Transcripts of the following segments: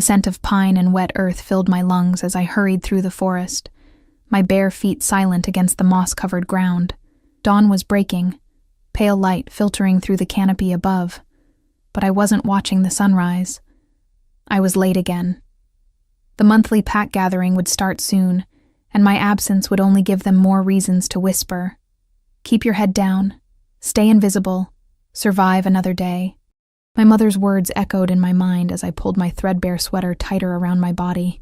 The scent of pine and wet earth filled my lungs as I hurried through the forest, my bare feet silent against the moss-covered ground. Dawn was breaking, pale light filtering through the canopy above, but I wasn't watching the sunrise. I was late again. The monthly pack gathering would start soon, and my absence would only give them more reasons to whisper. Keep your head down, stay invisible, survive another day. My mother's words echoed in my mind as I pulled my threadbare sweater tighter around my body.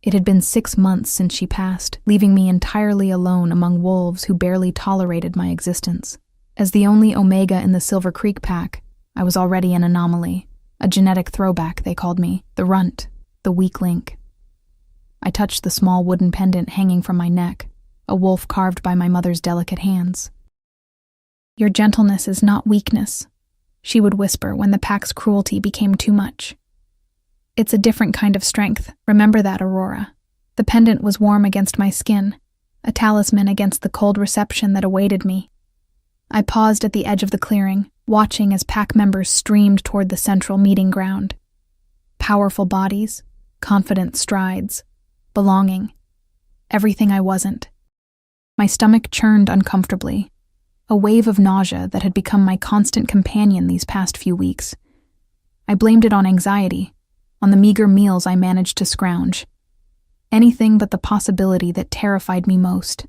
It had been 6 months since she passed, leaving me entirely alone among wolves who barely tolerated my existence. As the only Omega in the Silver Creek pack, I was already an anomaly, a genetic throwback, they called me, the runt, the weak link. I touched the small wooden pendant hanging from my neck, a wolf carved by my mother's delicate hands. Your gentleness is not weakness, she would whisper when the pack's cruelty became too much. It's a different kind of strength, remember that, Aurora. The pendant was warm against my skin, a talisman against the cold reception that awaited me. I paused at the edge of the clearing, watching as pack members streamed toward the central meeting ground. Powerful bodies, confident strides, belonging. Everything I wasn't. My stomach churned uncomfortably, a wave of nausea that had become my constant companion these past few weeks. I blamed it on anxiety, on the meager meals I managed to scrounge. Anything but the possibility that terrified me most.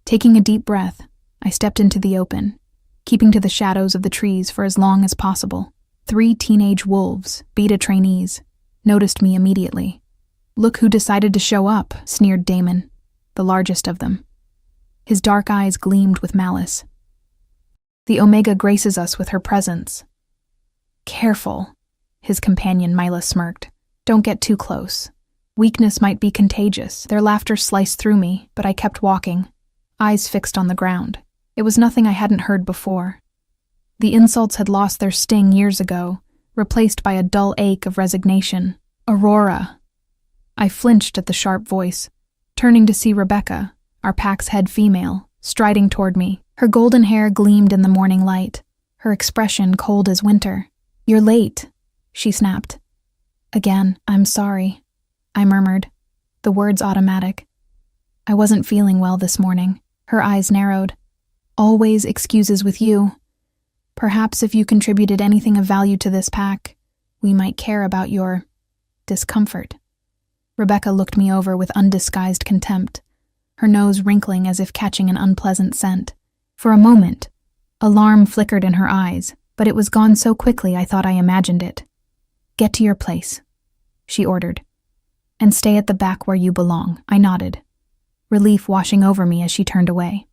Taking a deep breath, I stepped into the open, keeping to the shadows of the trees for as long as possible. 3 teenage wolves, beta trainees, noticed me immediately. Look who decided to show up, sneered Damon, the largest of them. His dark eyes gleamed with malice. The Omega graces us with her presence. Careful, his companion Mila smirked. Don't get too close. Weakness might be contagious. Their laughter sliced through me, but I kept walking, eyes fixed on the ground. It was nothing I hadn't heard before. The insults had lost their sting years ago, replaced by a dull ache of resignation. Aurora. I flinched at the sharp voice, turning to see Rebecca, our pack's head female, striding toward me. Her golden hair gleamed in the morning light, her expression cold as winter. You're late, she snapped. Again, I'm sorry, I murmured, the words automatic. I wasn't feeling well this morning. Her eyes narrowed. Always excuses with you. Perhaps if you contributed anything of value to this pack, we might care about your discomfort. Rebecca looked me over with undisguised contempt, her nose wrinkling as if catching an unpleasant scent. For a moment, alarm flickered in her eyes, but it was gone so quickly I thought I imagined it. Get to your place, she ordered, and stay at the back where you belong. I nodded, relief washing over me as she turned away.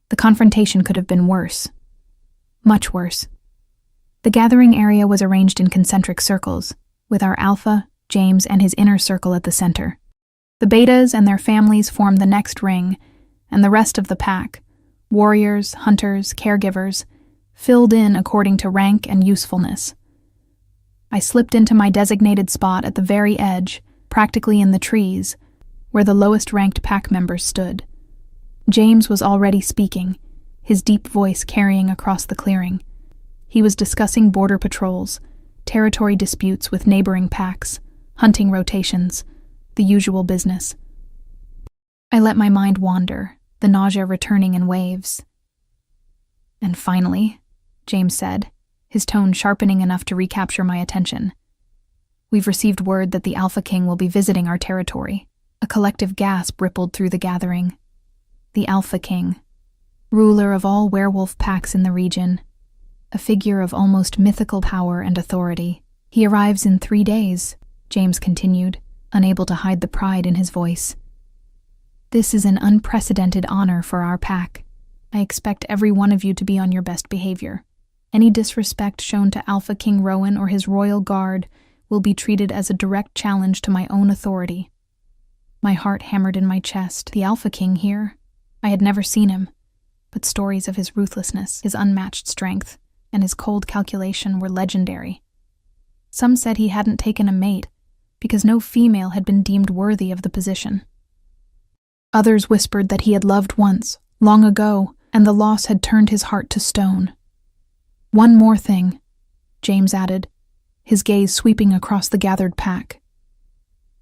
The confrontation could have been worse. Much worse. The gathering area was arranged in concentric circles, with our alpha, James, and his inner circle at the center. The betas and their families formed the next ring, and the rest of the pack, warriors, hunters, caregivers, filled in according to rank and usefulness. I slipped into my designated spot at the very edge, practically in the trees, where the lowest-ranked pack members stood. James was already speaking, his deep voice carrying across the clearing. He was discussing border patrols, territory disputes with neighboring packs, hunting rotations, the usual business. I let my mind wander, the nausea returning in waves. And finally, James said, his tone sharpening enough to recapture my attention, we've received word that the Alpha King will be visiting our territory. A collective gasp rippled through the gathering. The Alpha King, ruler of all werewolf packs in the region, a figure of almost mythical power and authority. He arrives in 3 days, James continued, unable to hide the pride in his voice. This is an unprecedented honor for our pack. I expect every one of you to be on your best behavior. Any disrespect shown to Alpha King Rowan or his royal guard will be treated as a direct challenge to my own authority. My heart hammered in my chest. The Alpha King here? I had never seen him, but stories of his ruthlessness, his unmatched strength, and his cold calculation were legendary. Some said he hadn't taken a mate because no female had been deemed worthy of the position. Others whispered that he had loved once, long ago, and the loss had turned his heart to stone. One more thing, James added. his gaze sweeping across the gathered pack.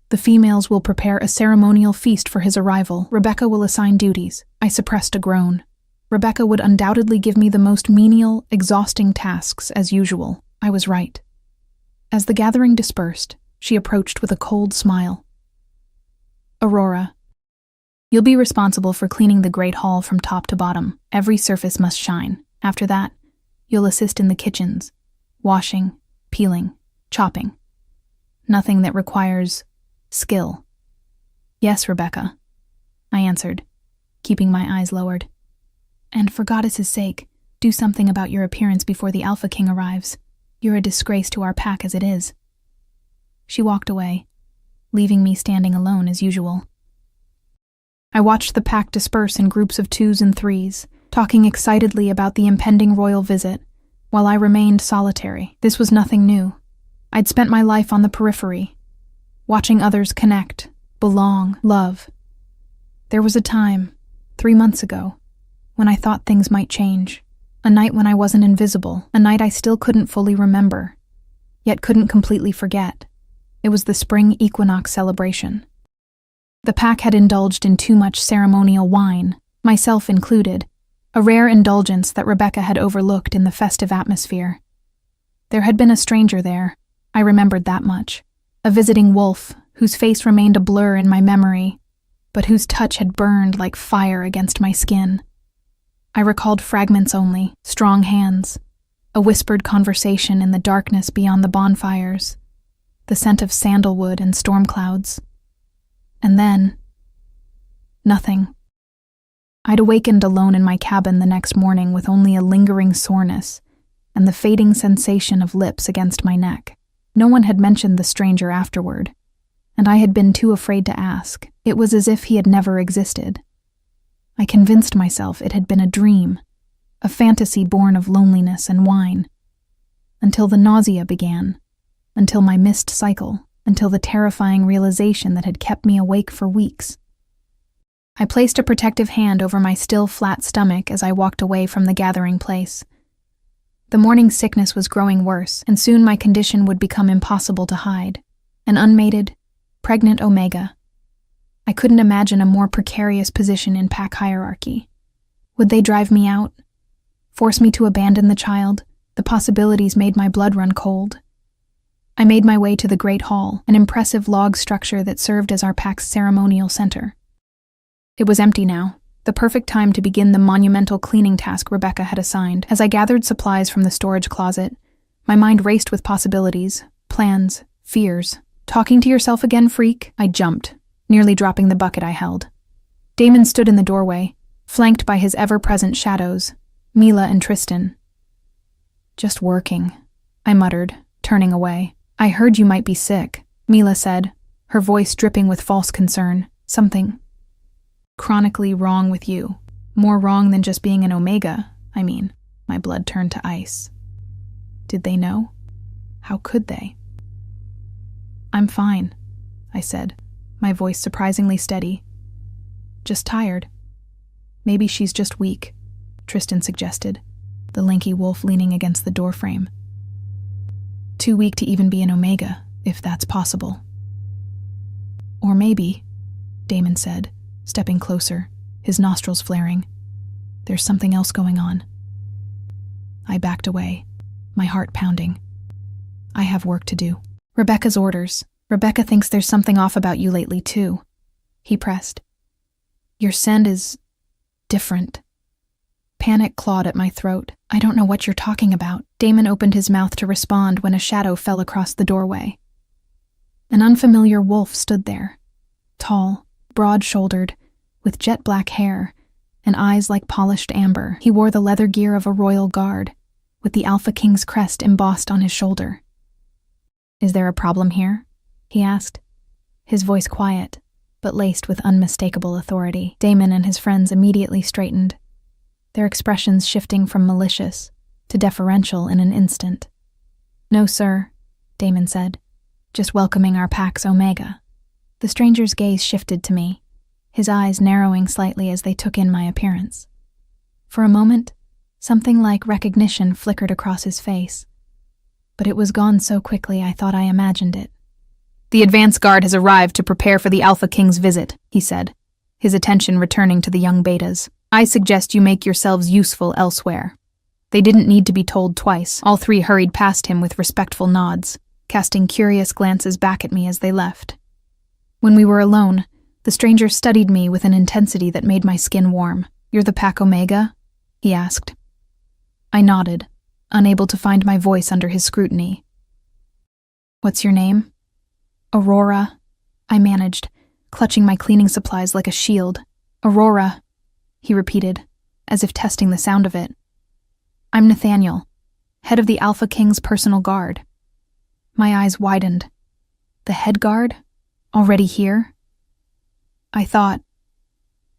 The females will prepare a ceremonial feast for his arrival. Rebecca will assign duties. I suppressed a groan. Rebecca would undoubtedly give me the most menial, exhausting tasks as usual. I was right. As the gathering dispersed, she approached with a cold smile. Aurora, you'll be responsible for cleaning the Great Hall from top to bottom. Every surface must shine. After that, you'll assist in the kitchens, washing, peeling, chopping. Nothing that requires skill. Yes, Rebecca, I answered, keeping my eyes lowered. And for goddess's sake, do something about your appearance before the Alpha King arrives. You're a disgrace to our pack as it is. She walked away, leaving me standing alone as usual. I watched the pack disperse in groups of 2s and 3s, talking excitedly about the impending royal visit, while I remained solitary. This was nothing new. I'd spent my life on the periphery, watching others connect, belong, love. There was a time, 3 months ago, when I thought things might change. A night when I wasn't invisible, a night I still couldn't fully remember, yet couldn't completely forget. It was the spring equinox celebration. The pack had indulged in too much ceremonial wine, myself included, a rare indulgence that Rebecca had overlooked in the festive atmosphere. There had been a stranger there, I remembered that much, a visiting wolf whose face remained a blur in my memory, but whose touch had burned like fire against my skin. I recalled fragments only, strong hands, a whispered conversation in the darkness beyond the bonfires, the scent of sandalwood and storm clouds. And then, nothing. I'd awakened alone in my cabin the next morning with only a lingering soreness and the fading sensation of lips against my neck. No one had mentioned the stranger afterward, and I had been too afraid to ask. It was as if he had never existed. I convinced myself it had been a dream, a fantasy born of loneliness and wine, until the nausea began, until my missed cycle, until the terrifying realization that had kept me awake for weeks. I placed a protective hand over my still flat stomach as I walked away from the gathering place. The morning sickness was growing worse, and soon my condition would become impossible to hide. An unmated, pregnant Omega. I couldn't imagine a more precarious position in pack hierarchy. Would they drive me out? Force me to abandon the child? The possibilities made my blood run cold. I made my way to the Great Hall, an impressive log structure that served as our pack's ceremonial center. It was empty now, the perfect time to begin the monumental cleaning task Rebecca had assigned. As I gathered supplies from the storage closet, my mind raced with possibilities, plans, fears. Talking to yourself again, freak? I jumped, nearly dropping the bucket I held. Damon stood in the doorway, flanked by his ever-present shadows, Mila and Tristan. Just working, I muttered, turning away. I heard you might be sick, Mila said, her voice dripping with false concern. Something chronically wrong with you. More wrong than just being an Omega, I mean. My blood turned to ice. Did they know? How could they? I'm fine, I said, my voice surprisingly steady. Just tired. Maybe she's just weak, Tristan suggested, the lanky wolf leaning against the doorframe. Too weak to even be an Omega, if that's possible. Or maybe, Damon said, stepping closer, his nostrils flaring. There's something else going on. I backed away, my heart pounding. I have work to do. Rebecca's orders. Rebecca thinks there's something off about you lately, too. He pressed. Your scent is different. Panic clawed at my throat. I don't know what you're talking about. Damon opened his mouth to respond when a shadow fell across the doorway. An unfamiliar wolf stood there, tall, broad-shouldered, with jet-black hair and eyes like polished amber. He wore the leather gear of a royal guard, with the Alpha King's crest embossed on his shoulder. Is there a problem here? He asked, his voice quiet, but laced with unmistakable authority. Damon and his friends immediately straightened, their expressions shifting from malicious to deferential in an instant. No, sir, Damon said, just welcoming our pack's Omega. The stranger's gaze shifted to me, his eyes narrowing slightly as they took in my appearance. For a moment, something like recognition flickered across his face. but it was gone so quickly I thought I imagined it. "The advance guard has arrived to prepare for the Alpha King's visit," he said, his attention returning to the young betas. "I suggest you make yourselves useful elsewhere." They didn't need to be told twice. All three hurried past him with respectful nods, casting curious glances back at me as they left. When we were alone, the stranger studied me with an intensity that made my skin warm. "You're the Pack Omega?" he asked. I nodded, unable to find my voice under his scrutiny. "What's your name?" "Aurora," I managed, clutching my cleaning supplies like a shield. "Aurora," he repeated, as if testing the sound of it. "I'm Nathaniel, head of the Alpha King's personal guard." My eyes widened. The head guard? Already here? I thought.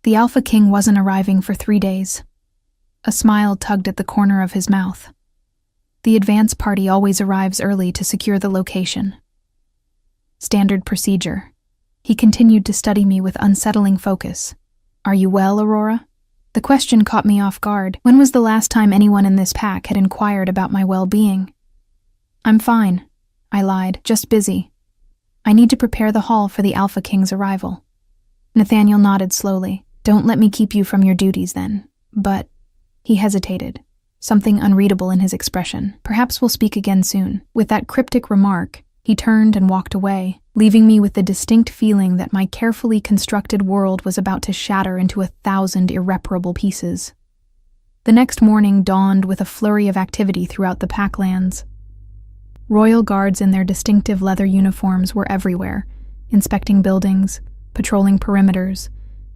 The Alpha King wasn't arriving for 3 days. A smile tugged at the corner of his mouth. The advance party always arrives early to secure the location. Standard procedure. He continued to study me with unsettling focus. "Are you well, Aurora?" The question caught me off guard. When was the last time anyone in this pack had inquired about my well-being? "I'm fine," I lied, "just busy. I need to prepare the hall for the Alpha King's arrival." Nathaniel nodded slowly. "Don't let me keep you from your duties then. But..." He hesitated, something unreadable in his expression. "Perhaps we'll speak again soon." With that cryptic remark, he turned and walked away, leaving me with the distinct feeling that my carefully constructed world was about to shatter into 1,000 irreparable pieces. The next morning dawned with a flurry of activity throughout the Packlands. Royal guards in their distinctive leather uniforms were everywhere, inspecting buildings, patrolling perimeters,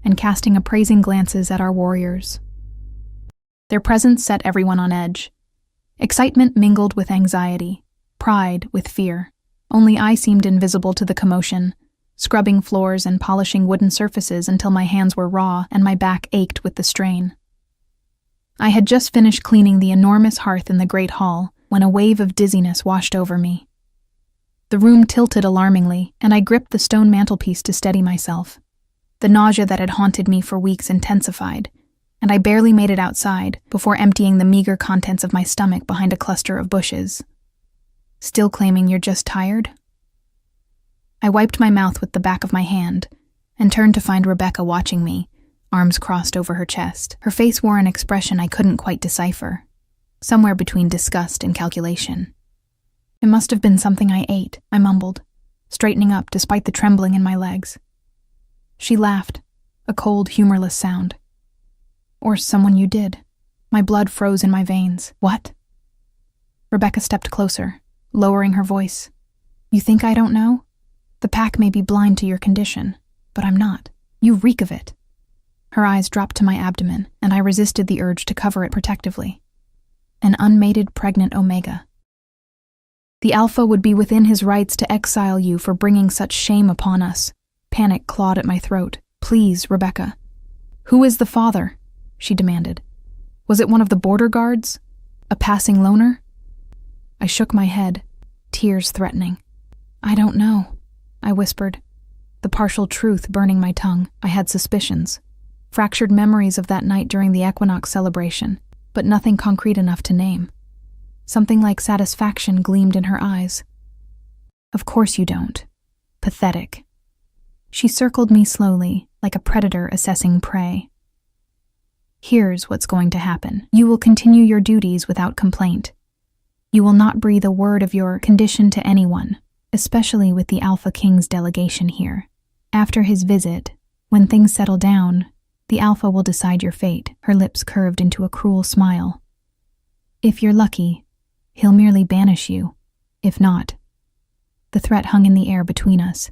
and casting appraising glances at our warriors. Their presence set everyone on edge. Excitement mingled with anxiety, pride with fear. Only I seemed invisible to the commotion, scrubbing floors and polishing wooden surfaces until my hands were raw and my back ached with the strain. I had just finished cleaning the enormous hearth in the great hall when a wave of dizziness washed over me. The room tilted alarmingly, and I gripped the stone mantelpiece to steady myself. The nausea that had haunted me for weeks intensified, and I barely made it outside before emptying the meager contents of my stomach behind a cluster of bushes. "Still claiming you're just tired?" I wiped my mouth with the back of my hand and turned to find Rebecca watching me, arms crossed over her chest. Her face wore an expression I couldn't quite decipher, somewhere between disgust and calculation. "It must have been something I ate," I mumbled, straightening up despite the trembling in my legs. She laughed, a cold, humorless sound. "Or someone you did." My blood froze in my veins. "What?" Rebecca stepped closer, lowering her voice. "You think I don't know? The pack may be blind to your condition, but I'm not. You reek of it." Her eyes dropped to my abdomen, and I resisted the urge to cover it protectively. An unmated pregnant Omega. The Alpha would be within his rights to exile you for bringing such shame upon us. Panic clawed at my throat. "Please, Rebecca." "Who is the father?" she demanded. "Was it one of the border guards? A passing loner?" I shook my head, tears threatening. "I don't know," I whispered, the partial truth burning my tongue. I had suspicions, fractured memories of that night during the equinox celebration, but nothing concrete enough to name. Something like satisfaction gleamed in her eyes. "Of course you don't. Pathetic." She circled me slowly, like a predator assessing prey. "Here's what's going to happen. You will continue your duties without complaint. You will not breathe a word of your condition to anyone, especially with the Alpha King's delegation here. After his visit, when things settle down, the Alpha will decide your fate." Her lips curved into a cruel smile. "If you're lucky, he'll merely banish you. If not..." The threat hung in the air between us.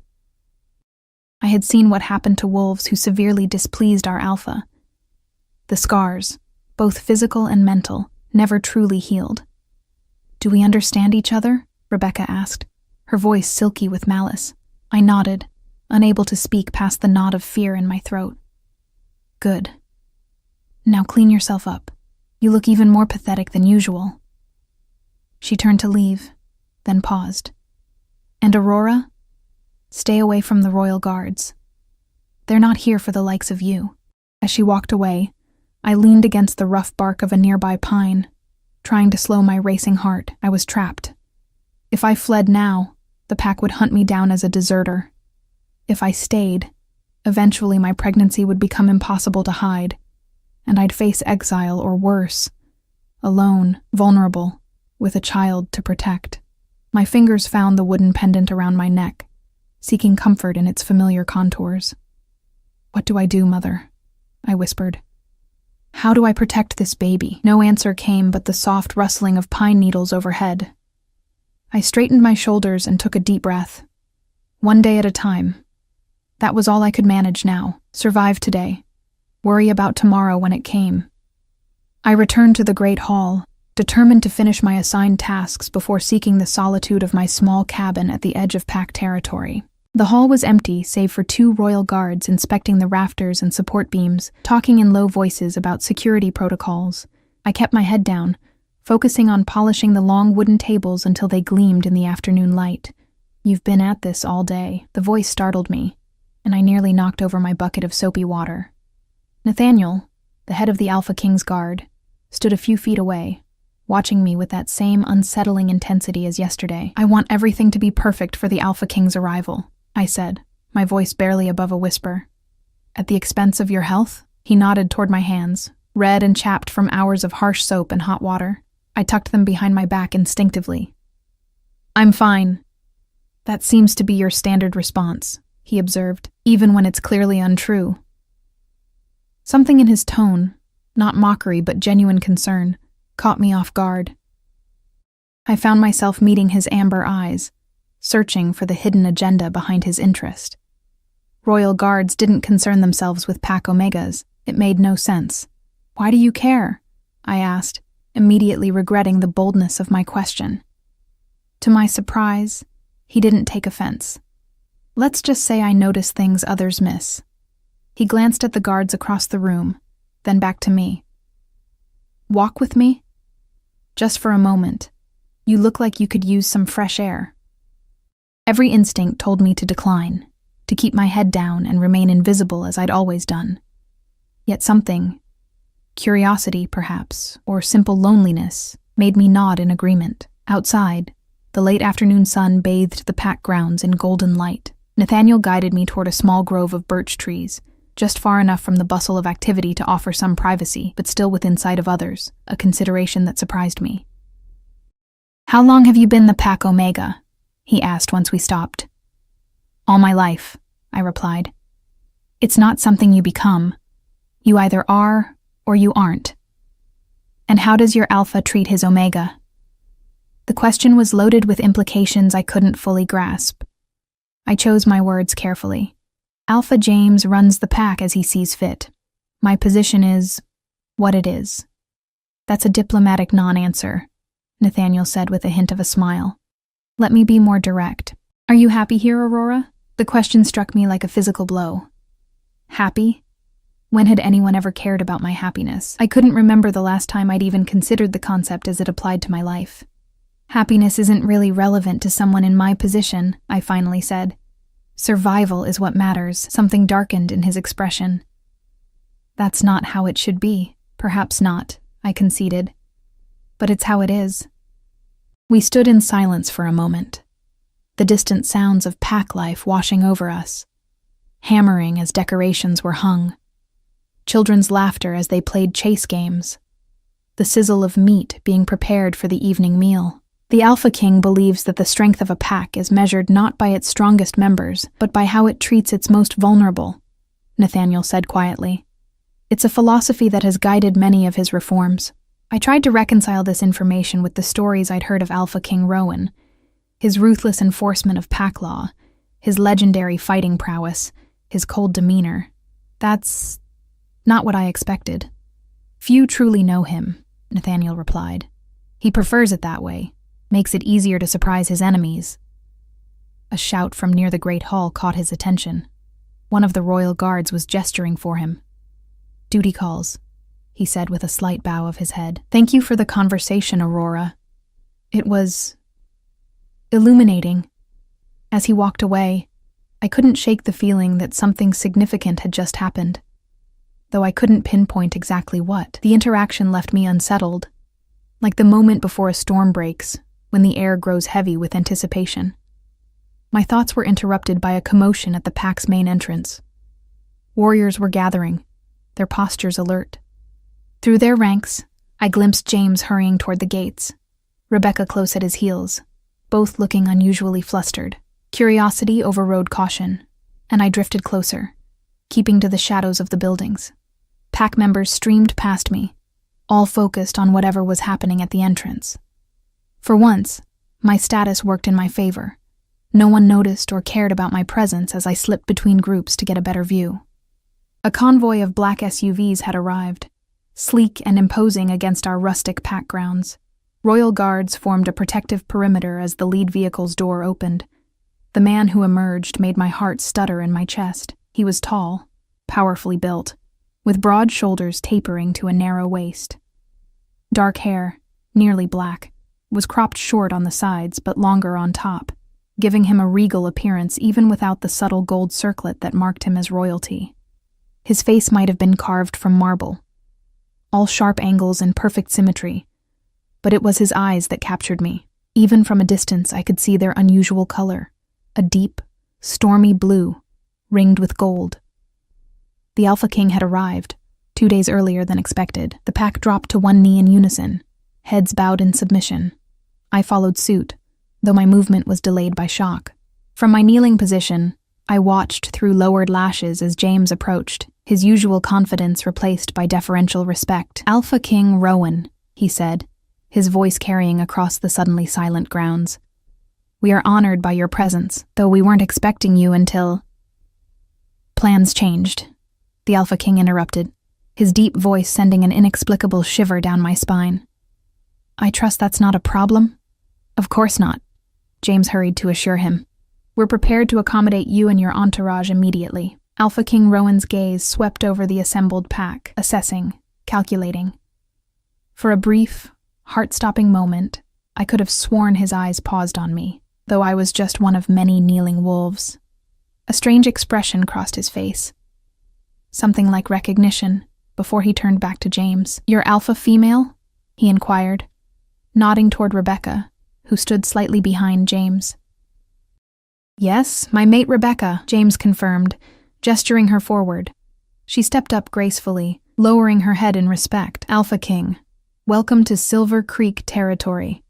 I had seen what happened to wolves who severely displeased our Alpha. The scars, both physical and mental, never truly healed. "Do we understand each other?" Rebecca asked, her voice silky with malice. I nodded, unable to speak past the knot of fear in my throat. "Good. Now clean yourself up. You look even more pathetic than usual." She turned to leave, then paused. "And Aurora? Stay away from the royal guards. They're not here for the likes of you." As she walked away, I leaned against the rough bark of a nearby pine, trying to slow my racing heart. I was trapped, If I fled now, the pack would hunt me down as a deserter. If I stayed, eventually my pregnancy would become impossible to hide, and I'd face exile or worse, alone, vulnerable, with a child to protect. My fingers found the wooden pendant around my neck, seeking comfort in its familiar contours. "What do I do, Mother?" I whispered. "How do I protect this baby?" No answer came but the soft rustling of pine needles overhead. I straightened my shoulders and took a deep breath. One day at a time. That was all I could manage now. Survive today. Worry about tomorrow when it came. I returned to the great hall, determined to finish my assigned tasks before seeking the solitude of my small cabin at the edge of pack territory. The hall was empty save for 2 royal guards inspecting the rafters and support beams, talking in low voices about security protocols. I kept my head down, focusing on polishing the long wooden tables until they gleamed in the afternoon light. "You've been at this all day." The voice startled me, and I nearly knocked over my bucket of soapy water. Nathaniel, the head of the Alpha King's guard, stood a few feet away, watching me with that same unsettling intensity as yesterday. "I want everything to be perfect for the Alpha King's arrival," I said, my voice barely above a whisper. "At the expense of your health?" He nodded toward my hands, red and chapped from hours of harsh soap and hot water. I tucked them behind my back instinctively. "I'm fine." "That seems to be your standard response," he observed, "even when it's clearly untrue." Something in his tone, not mockery but genuine concern, caught me off guard. I found myself meeting his amber eyes, searching for the hidden agenda behind his interest. Royal guards didn't concern themselves with Pack Omegas. It made no sense. "Why do you care?" I asked, immediately regretting the boldness of my question. To my surprise, he didn't take offense. "Let's just say I notice things others miss." He glanced at the guards across the room, then back to me. "Walk with me? Just for a moment. You look like you could use some fresh air." Every instinct told me to decline, to keep my head down and remain invisible as I'd always done. Yet something, curiosity perhaps, or simple loneliness, made me nod in agreement. Outside, the late afternoon sun bathed the pack grounds in golden light. Nathaniel guided me toward a small grove of birch trees, just far enough from the bustle of activity to offer some privacy, but still within sight of others, a consideration that surprised me. "How long have you been the Pack Omega?" he asked once we stopped. "All my life," I replied. "It's not something you become. You either are or you aren't." "And how does your Alpha treat his Omega?" The question was loaded with implications I couldn't fully grasp. I chose my words carefully. "Alpha James runs the pack as he sees fit. My position is what it is." "That's a diplomatic non-answer," Nathaniel said with a hint of a smile. "Let me be more direct. Are you happy here, Aurora?" The question struck me like a physical blow. Happy? When had anyone ever cared about my happiness? I couldn't remember the last time I'd even considered the concept as it applied to my life. "Happiness isn't really relevant to someone in my position," I finally said. "Survival is what matters." Something darkened in his expression. "That's not how it should be." "Perhaps not," I conceded. "But it's how it is." We stood in silence for a moment, the distant sounds of pack life washing over us, hammering as decorations were hung, children's laughter as they played chase games, the sizzle of meat being prepared for the evening meal. The Alpha King believes that the strength of a pack is measured not by its strongest members, but by how it treats its most vulnerable, Nathaniel said quietly. It's a philosophy that has guided many of his reforms. I tried to reconcile this information with the stories I'd heard of Alpha King Rowan, his ruthless enforcement of pack law, his legendary fighting prowess, his cold demeanor. That's not what I expected. "Few truly know him," Nathaniel replied. "He prefers it that way, makes it easier to surprise his enemies." A shout from near the great hall caught his attention. One of the royal guards was gesturing for him. "Duty calls," he said with a slight bow of his head. "Thank you for the conversation, Aurora. It was illuminating." As he walked away, I couldn't shake the feeling that something significant had just happened. Though I couldn't pinpoint exactly what, the interaction left me unsettled, like the moment before a storm breaks, when the air grows heavy with anticipation. My thoughts were interrupted by a commotion at the pack's main entrance. Warriors were gathering, their postures alert. Through their ranks, I glimpsed James hurrying toward the gates, Rebecca close at his heels, both looking unusually flustered. Curiosity overrode caution, and I drifted closer, keeping to the shadows of the buildings. Pack members streamed past me, all focused on whatever was happening at the entrance. For once, my status worked in my favor. No one noticed or cared about my presence as I slipped between groups to get a better view. A convoy of black SUVs had arrived, sleek and imposing against our rustic pack grounds. Royal guards formed a protective perimeter as the lead vehicle's door opened. The man who emerged made my heart stutter in my chest. He was tall, powerfully built, with broad shoulders tapering to a narrow waist. Dark hair, nearly black, was cropped short on the sides but longer on top, giving him a regal appearance even without the subtle gold circlet that marked him as royalty. His face might have been carved from marble, all sharp angles and perfect symmetry, but it was his eyes that captured me. Even from a distance I could see their unusual color, a deep, stormy blue, ringed with gold. The Alpha King had arrived, 2 days earlier than expected. The pack dropped to one knee in unison, heads bowed in submission. I followed suit, though my movement was delayed by shock. From my kneeling position, I watched through lowered lashes as James approached, his usual confidence replaced by deferential respect. "Alpha King Rowan," he said, his voice carrying across the suddenly silent grounds. "We are honored by your presence, though we weren't expecting you until—" "Plans changed," the Alpha King interrupted, his deep voice sending an inexplicable shiver down my spine. "I trust that's not a problem?" "Of course not," James hurried to assure him. "We're prepared to accommodate you and your entourage immediately." Alpha King Rowan's gaze swept over the assembled pack, assessing, calculating. For a brief, heart-stopping moment, I could have sworn his eyes paused on me, though I was just one of many kneeling wolves. A strange expression crossed his face, something like recognition, before he turned back to James. "You're alpha female?" he inquired, nodding toward Rebecca, who stood slightly behind James. "Yes, my mate Rebecca," James confirmed, gesturing her forward. She stepped up gracefully, lowering her head in respect. "Alpha King, welcome to Silver Creek territory.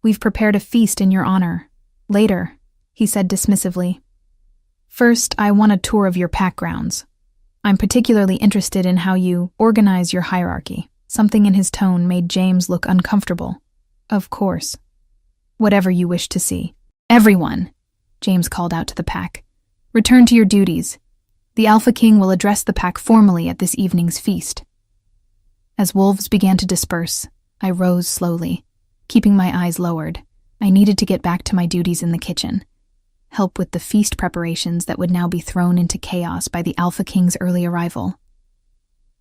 We've prepared a feast in your honor. Later," he said dismissively. "First, I want a tour of your pack grounds. I'm particularly interested in how you organize your hierarchy." Something in his tone made James look uncomfortable. "Of course. Whatever you wish to see." "Everyone," James called out to the pack, "return to your duties. The Alpha King will address the pack formally at this evening's feast." As wolves began to disperse, I rose slowly, keeping my eyes lowered. I needed to get back to my duties in the kitchen, help with the feast preparations that would now be thrown into chaos by the Alpha King's early arrival.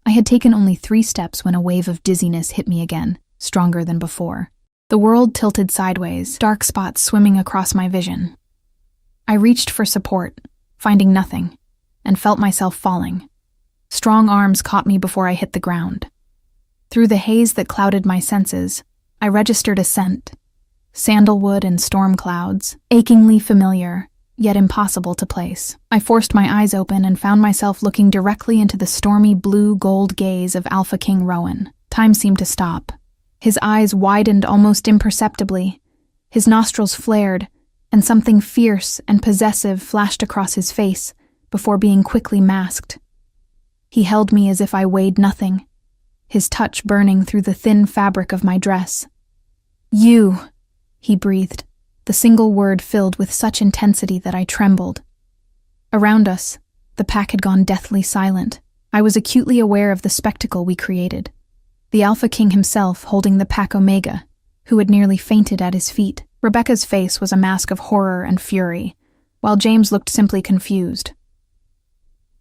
I had taken only 3 steps when a wave of dizziness hit me again, stronger than before. The world tilted sideways, dark spots swimming across my vision. I reached for support, finding nothing, and felt myself falling. Strong arms caught me before I hit the ground. Through the haze that clouded my senses, I registered a scent, sandalwood and storm clouds, achingly familiar, yet impossible to place. I forced my eyes open and found myself looking directly into the stormy blue-gold gaze of Alpha King Rowan. Time seemed to stop. His eyes widened almost imperceptibly, his nostrils flared, and something fierce and possessive flashed across his face before being quickly masked. He held me as if I weighed nothing, his touch burning through the thin fabric of my dress. "You," he breathed, the single word filled with such intensity that I trembled. Around us, the pack had gone deathly silent. I was acutely aware of the spectacle we created. The Alpha King himself holding the pack Omega, who had nearly fainted at his feet. Rebecca's face was a mask of horror and fury, while James looked simply confused.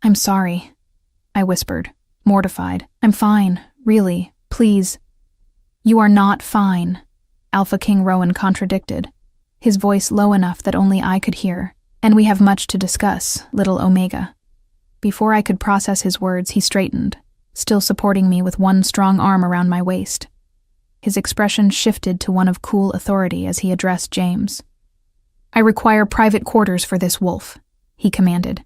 "I'm sorry," I whispered, mortified. "I'm fine, really, please." "You are not fine," Alpha King Rowan contradicted, his voice low enough that only I could hear. "And we have much to discuss, little Omega." Before I could process his words, he straightened, still supporting me with one strong arm around my waist. His expression shifted to one of cool authority as he addressed James. "I require private quarters for this wolf," he commanded.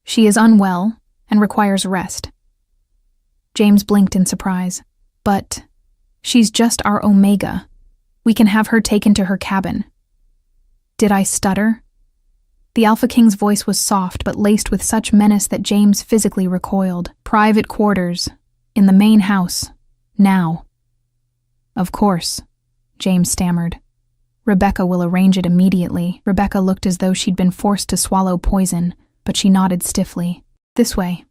"She is unwell and requires rest." James blinked in surprise. "But she's just our Omega. We can have her taken to her cabin." Did I stutter? The Alpha King's voice was soft but laced with such menace that James physically recoiled. "Private quarters. In the main house. Now." "Of course," James stammered. "Rebecca will arrange it immediately." Rebecca looked as though she'd been forced to swallow poison, but she nodded stiffly. "This way,"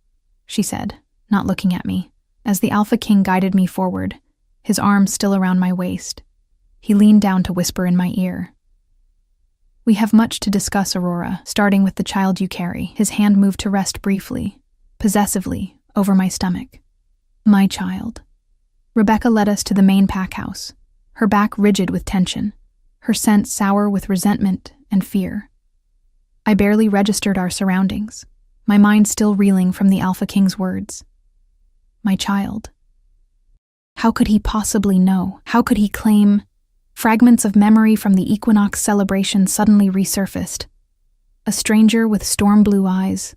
she said, not looking at me, as the Alpha King guided me forward, his arm still around my waist. He leaned down to whisper in my ear. "We have much to discuss, Aurora, starting with the child you carry." His hand moved to rest briefly, possessively, over my stomach. "My child." Rebecca led us to the main pack house, her back rigid with tension, her scent sour with resentment and fear. I barely registered our surroundings, my mind still reeling from the Alpha King's words. My child. How could he possibly know? How could he claim? Fragments of memory from the equinox celebration suddenly resurfaced. A stranger with storm blue eyes,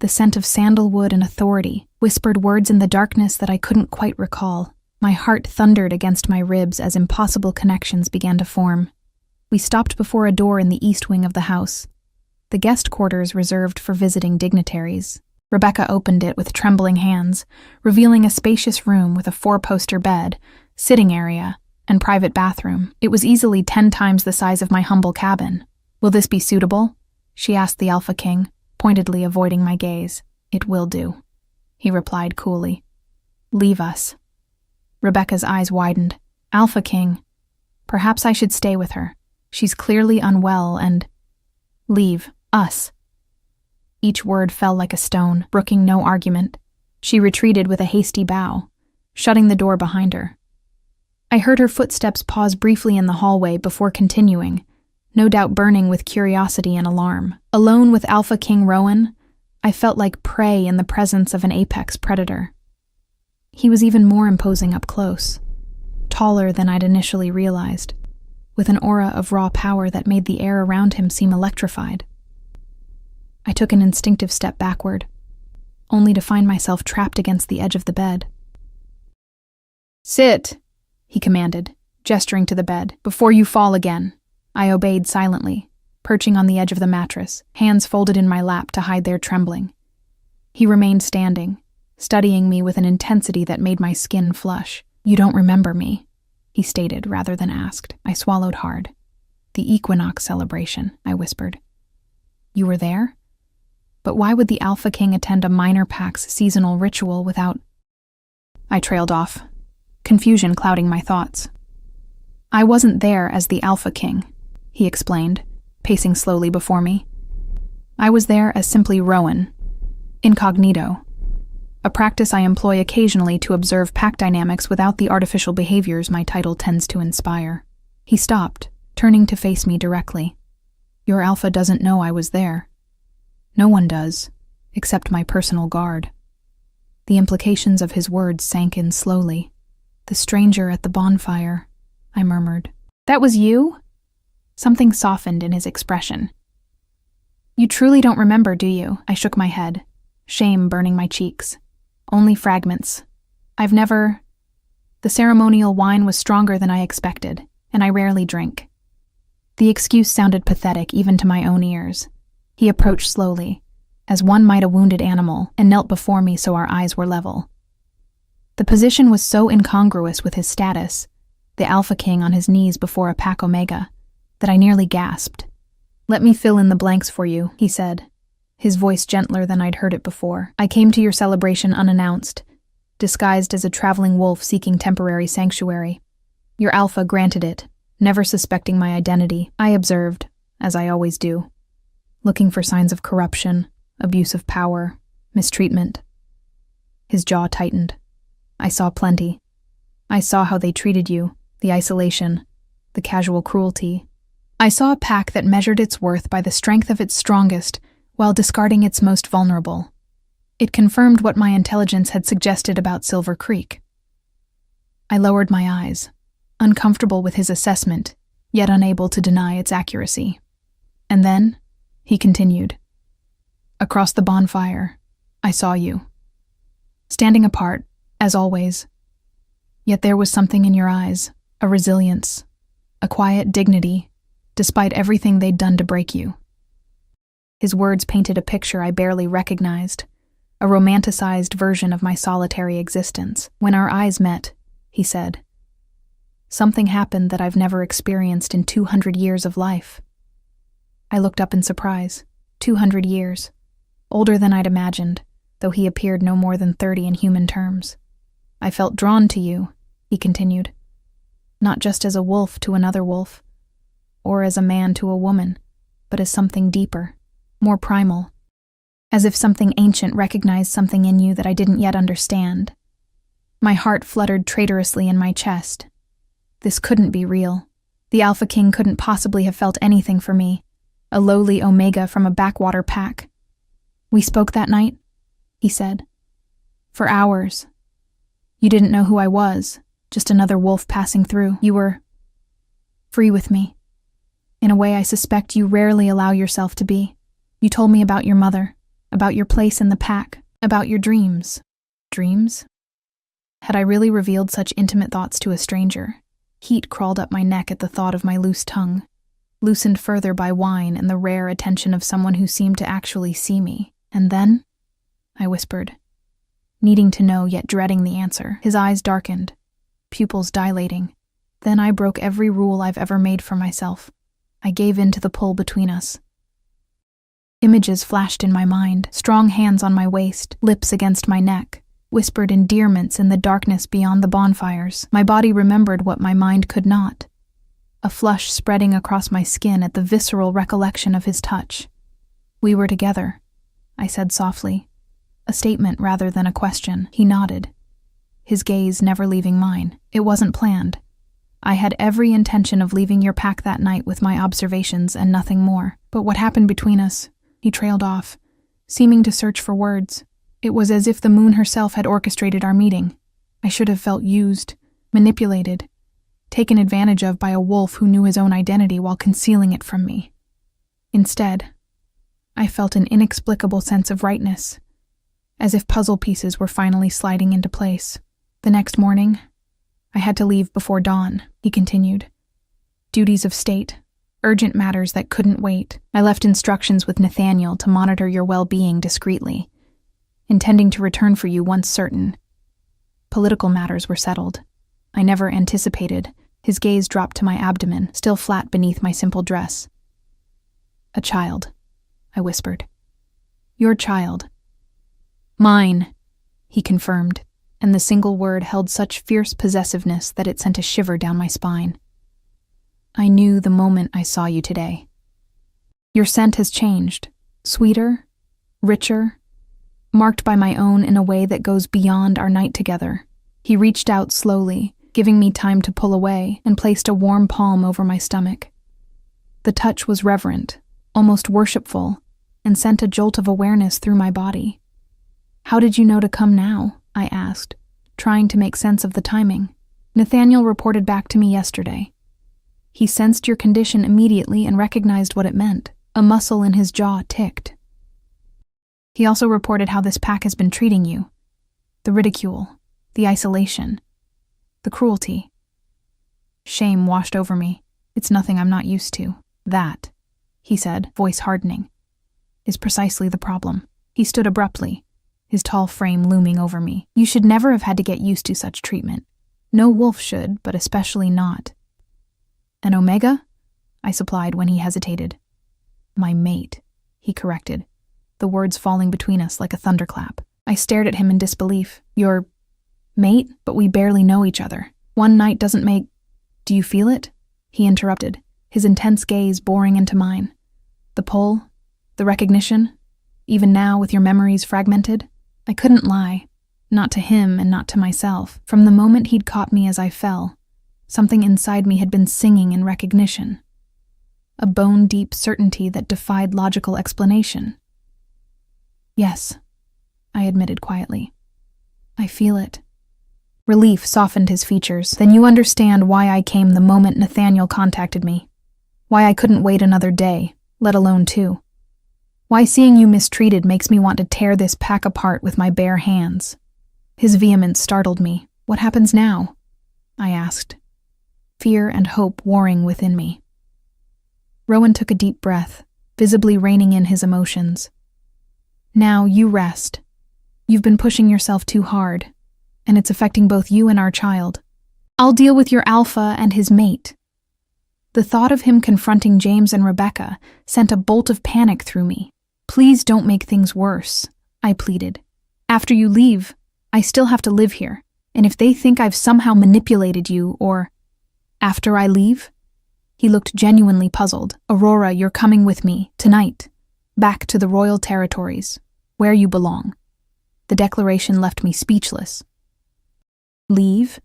the scent of sandalwood and authority, whispered words in the darkness that I couldn't quite recall. My heart thundered against my ribs as impossible connections began to form. We stopped before a door in the east wing of the house, the guest quarters reserved for visiting dignitaries. Rebecca opened it with trembling hands, revealing a spacious room with a 4-poster bed, sitting area, and private bathroom. It was easily 10 times the size of my humble cabin. "Will this be suitable?" she asked the Alpha King, pointedly avoiding my gaze. "It will do," he replied coolly. "Leave us." Rebecca's eyes widened. "Alpha King, perhaps I should stay with her. She's clearly unwell and—" "Leave us." Each word fell like a stone, brooking no argument. She retreated with a hasty bow, shutting the door behind her. I heard her footsteps pause briefly in the hallway before continuing, no doubt burning with curiosity and alarm. Alone with Alpha King Rowan, I felt like prey in the presence of an apex predator. He was even more imposing up close, taller than I'd initially realized, with an aura of raw power that made the air around him seem electrified. I took an instinctive step backward, only to find myself trapped against the edge of the bed. "Sit," he commanded, gesturing to the bed, "before you fall again." I obeyed silently, perching on the edge of the mattress, hands folded in my lap to hide their trembling. He remained standing, studying me with an intensity that made my skin flush. "You don't remember me," he stated rather than asked. I swallowed hard. "The equinox celebration," I whispered. "You were there? But why would the Alpha King attend a minor pack's seasonal ritual without—" I trailed off, confusion clouding my thoughts. "I wasn't there as the Alpha King," he explained, pacing slowly before me. "I was there as simply Rowan, incognito, a practice I employ occasionally to observe pack dynamics without the artificial behaviors my title tends to inspire." He stopped, turning to face me directly. "Your Alpha doesn't know I was there. No one does, except my personal guard." The implications of his words sank in slowly. "The stranger at the bonfire," I murmured. "That was you?" Something softened in his expression. "You truly don't remember, do you?" I shook my head, shame burning my cheeks. "Only fragments. I've never—" The ceremonial wine was stronger than I expected, and I rarely drink. The excuse sounded pathetic even to my own ears. He approached slowly, as one might a wounded animal, and knelt before me so our eyes were level. The position was so incongruous with his status, the Alpha King on his knees before a pack Omega, that I nearly gasped. "Let me fill in the blanks for you," he said, his voice gentler than I'd heard it before. "I came to your celebration unannounced, disguised as a traveling wolf seeking temporary sanctuary. Your Alpha granted it, never suspecting my identity. I observed, as I always do, looking for signs of corruption, abuse of power, mistreatment." His jaw tightened. "I saw plenty. I saw how they treated you, the isolation, the casual cruelty. I saw a pack that measured its worth by the strength of its strongest while discarding its most vulnerable. It confirmed what my intelligence had suggested about Silver Creek." I lowered my eyes, uncomfortable with his assessment, yet unable to deny its accuracy. And then, he continued, across the bonfire, I saw you. Standing apart, as always. Yet there was something in your eyes, a resilience, a quiet dignity, despite everything they'd done to break you. His words painted a picture I barely recognized, a romanticized version of my solitary existence. When our eyes met, he said, something happened that I've never experienced in 200 years of life. I looked up in surprise. 200 years. Older than I'd imagined, though he appeared no more than 30 in human terms. I felt drawn to you, he continued. Not just as a wolf to another wolf, or as a man to a woman, but as something deeper, more primal. As if something ancient recognized something in you that I didn't yet understand. My heart fluttered traitorously in my chest. This couldn't be real. The Alpha King couldn't possibly have felt anything for me, a lowly Omega from a backwater pack. We spoke that night, he said. For hours. You didn't know who I was, just another wolf passing through. You were free with me. In a way I suspect you rarely allow yourself to be. You told me about your mother, about your place in the pack, about your dreams. Dreams? Had I really revealed such intimate thoughts to a stranger? Heat crawled up my neck at the thought of my loose tongue, loosened further by wine and the rare attention of someone who seemed to actually see me. And then? I whispered, needing to know yet dreading the answer. His eyes darkened, pupils dilating. Then I broke every rule I've ever made for myself. I gave in to the pull between us. Images flashed in my mind, strong hands on my waist, lips against my neck, whispered endearments in the darkness beyond the bonfires. My body remembered what my mind could not. A flush spreading across my skin at the visceral recollection of his touch. We were together, I said softly, a statement rather than a question. He nodded, his gaze never leaving mine. It wasn't planned. I had every intention of leaving your pack that night with my observations and nothing more. But what happened between us? He trailed off, seeming to search for words. It was as if the moon herself had orchestrated our meeting. I should have felt used, manipulated, taken advantage of by a wolf who knew his own identity while concealing it from me. Instead, I felt an inexplicable sense of rightness, as if puzzle pieces were finally sliding into place. The next morning, I had to leave before dawn, he continued. Duties of state, urgent matters that couldn't wait. I left instructions with Nathaniel to monitor your well-being discreetly, intending to return for you once certain. Political matters were settled. I never anticipated. His gaze dropped to my abdomen, still flat beneath my simple dress. A child, I whispered. Your child. Mine, he confirmed, and the single word held such fierce possessiveness that it sent a shiver down my spine. I knew the moment I saw you today. Your scent has changed, sweeter, richer, marked by my own in a way that goes beyond our night together. He reached out slowly, giving me time to pull away, and placed a warm palm over my stomach. The touch was reverent, almost worshipful, and sent a jolt of awareness through my body. How did you know to come now? I asked, trying to make sense of the timing. Nathaniel reported back to me yesterday. He sensed your condition immediately and recognized what it meant. A muscle in his jaw ticked. He also reported how this pack has been treating you. The ridicule, the isolation, the cruelty. Shame washed over me. It's nothing I'm not used to. That, he said, voice hardening, is precisely the problem. He stood abruptly, his tall frame looming over me. You should never have had to get used to such treatment. No wolf should, but especially not. An Omega? I supplied when he hesitated. My mate, he corrected, the words falling between us like a thunderclap. I stared at him in disbelief. Your mate? But we barely know each other. One night doesn't make... Do you feel it? He interrupted, his intense gaze boring into mine. The pull, the recognition, even now with your memories fragmented? I couldn't lie, not to him and not to myself. From the moment he'd caught me as I fell, something inside me had been singing in recognition. A bone-deep certainty that defied logical explanation. Yes, I admitted quietly. I feel it. Relief softened his features. Then you understand why I came the moment Nathaniel contacted me. Why I couldn't wait another day, let alone 2. Why seeing you mistreated makes me want to tear this pack apart with my bare hands. His vehemence startled me. What happens now? I asked, fear and hope warring within me. Rowan took a deep breath, visibly reining in his emotions. Now you rest. You've been pushing yourself too hard, and it's affecting both you and our child. I'll deal with your alpha and his mate. The thought of him confronting James and Rebecca sent a bolt of panic through me. Please don't make things worse, I pleaded. After you leave, I still have to live here, and if they think I've somehow manipulated you or... After I leave? He looked genuinely puzzled. Aurora, you're coming with me, tonight. Back to the royal territories, where you belong. The declaration left me speechless. Leave?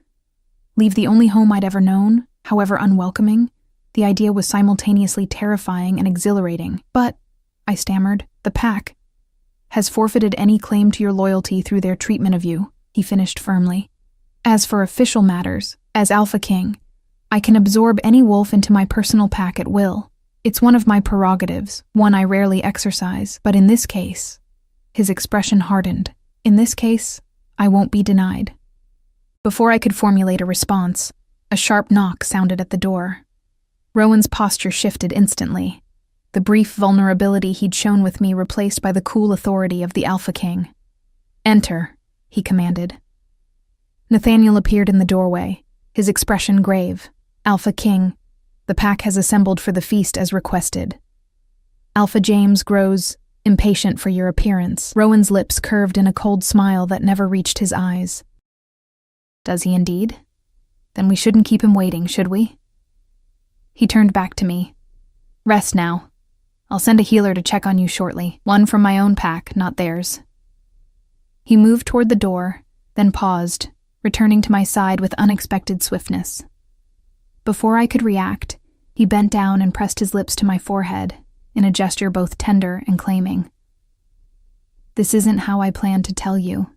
Leave the only home I'd ever known, however unwelcoming? The idea was simultaneously terrifying and exhilarating. But, I stammered, the pack has forfeited any claim to your loyalty through their treatment of you, he finished firmly. As for official matters, as Alpha King, I can absorb any wolf into my personal pack at will. It's one of my prerogatives, one I rarely exercise, but in this case, his expression hardened. In this case, I won't be denied. Before I could formulate a response, a sharp knock sounded at the door. Rowan's posture shifted instantly, the brief vulnerability he'd shown with me replaced by the cool authority of the Alpha King. Enter, he commanded. Nathaniel appeared in the doorway, his expression grave. Alpha King, the pack has assembled for the feast as requested. Alpha James grows impatient for your appearance. Rowan's lips curved in a cold smile that never reached his eyes. Does he indeed? Then we shouldn't keep him waiting, should we? He turned back to me. Rest now. I'll send a healer to check on you shortly. One from my own pack, not theirs. He moved toward the door, then paused, returning to my side with unexpected swiftness. Before I could react, he bent down and pressed his lips to my forehead, in a gesture both tender and claiming. This isn't how I planned to tell you,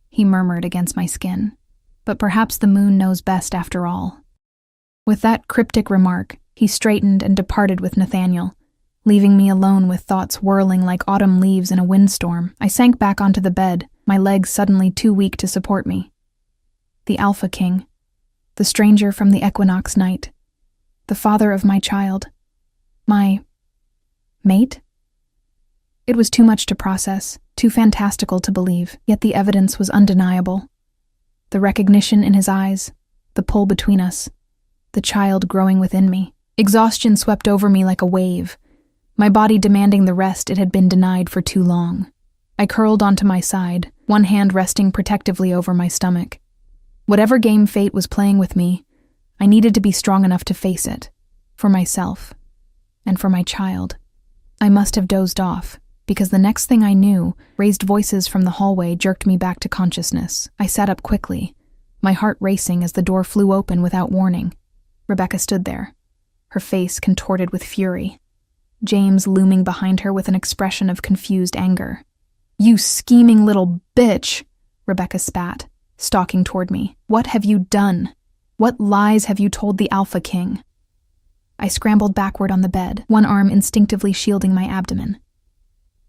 he murmured against my skin, but perhaps the moon knows best after all. With that cryptic remark, he straightened and departed with Nathaniel, leaving me alone with thoughts whirling like autumn leaves in a windstorm. I sank back onto the bed, my legs suddenly too weak to support me. The Alpha King, the stranger from the equinox night, the father of my child, my mate? It was too much to process, too fantastical to believe, yet the evidence was undeniable. The recognition in his eyes, the pull between us, the child growing within me. Exhaustion swept over me like a wave, my body demanding the rest it had been denied for too long. I curled onto my side, one hand resting protectively over my stomach. Whatever game fate was playing with me, I needed to be strong enough to face it, for myself, and for my child. I must have dozed off, because the next thing I knew, raised voices from the hallway jerked me back to consciousness. I sat up quickly, my heart racing as the door flew open without warning. Rebecca stood there, her face contorted with fury, James looming behind her with an expression of confused anger. You scheming little bitch, Rebecca spat, stalking toward me. What have you done? What lies have you told the Alpha King? I scrambled backward on the bed, one arm instinctively shielding my abdomen.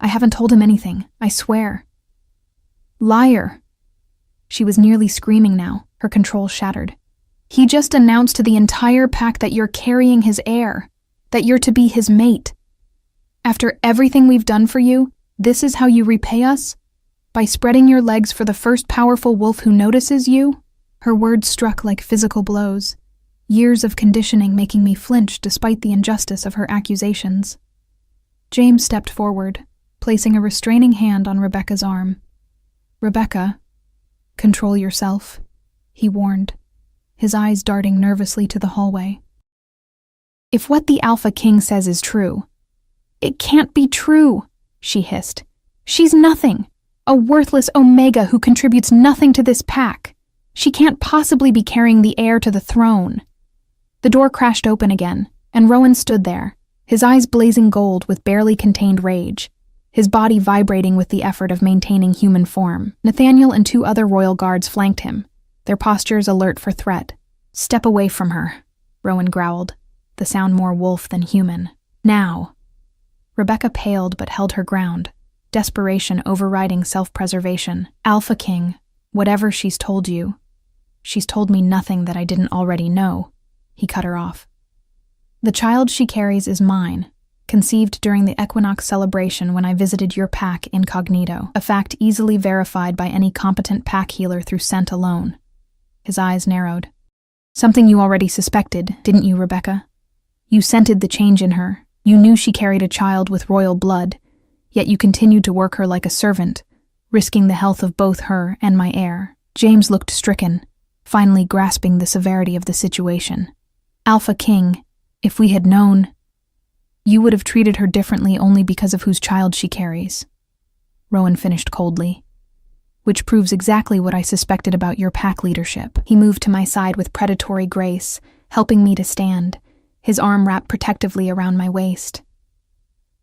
I haven't told him anything, I swear. Liar! She was nearly screaming now, her control shattered. He just announced to the entire pack that you're carrying his heir, that you're to be his mate. After everything we've done for you, this is how you repay us? By spreading your legs for the first powerful wolf who notices you? Her words struck like physical blows, years of conditioning making me flinch despite the injustice of her accusations. James stepped forward, placing a restraining hand on Rebecca's arm. Rebecca, control yourself, he warned, his eyes darting nervously to the hallway. If what the Alpha King says is true, it can't be true, she hissed. She's nothing, a worthless Omega who contributes nothing to this pack. She can't possibly be carrying the heir to the throne. The door crashed open again, and Rowan stood there, his eyes blazing gold with barely contained rage, his body vibrating with the effort of maintaining human form. Nathaniel and 2 other royal guards flanked him, their postures alert for threat. "Step away from her," Rowan growled, the sound more wolf than human. "Now." Rebecca paled but held her ground, desperation overriding self-preservation. "Alpha King, whatever she's told you, she's told me nothing that I didn't already know," he cut her off. "The child she carries is mine, conceived during the equinox celebration when I visited your pack incognito, a fact easily verified by any competent pack healer through scent alone." His eyes narrowed. "Something you already suspected, didn't you, Rebecca? You scented the change in her. You knew she carried a child with royal blood, yet you continued to work her like a servant, risking the health of both her and my heir." James looked stricken, finally grasping the severity of the situation. "Alpha King, if we had known, you would have treated her differently only because of whose child she carries," Rowan finished coldly. "Which proves exactly what I suspected about your pack leadership." He moved to my side with predatory grace, helping me to stand, his arm wrapped protectively around my waist.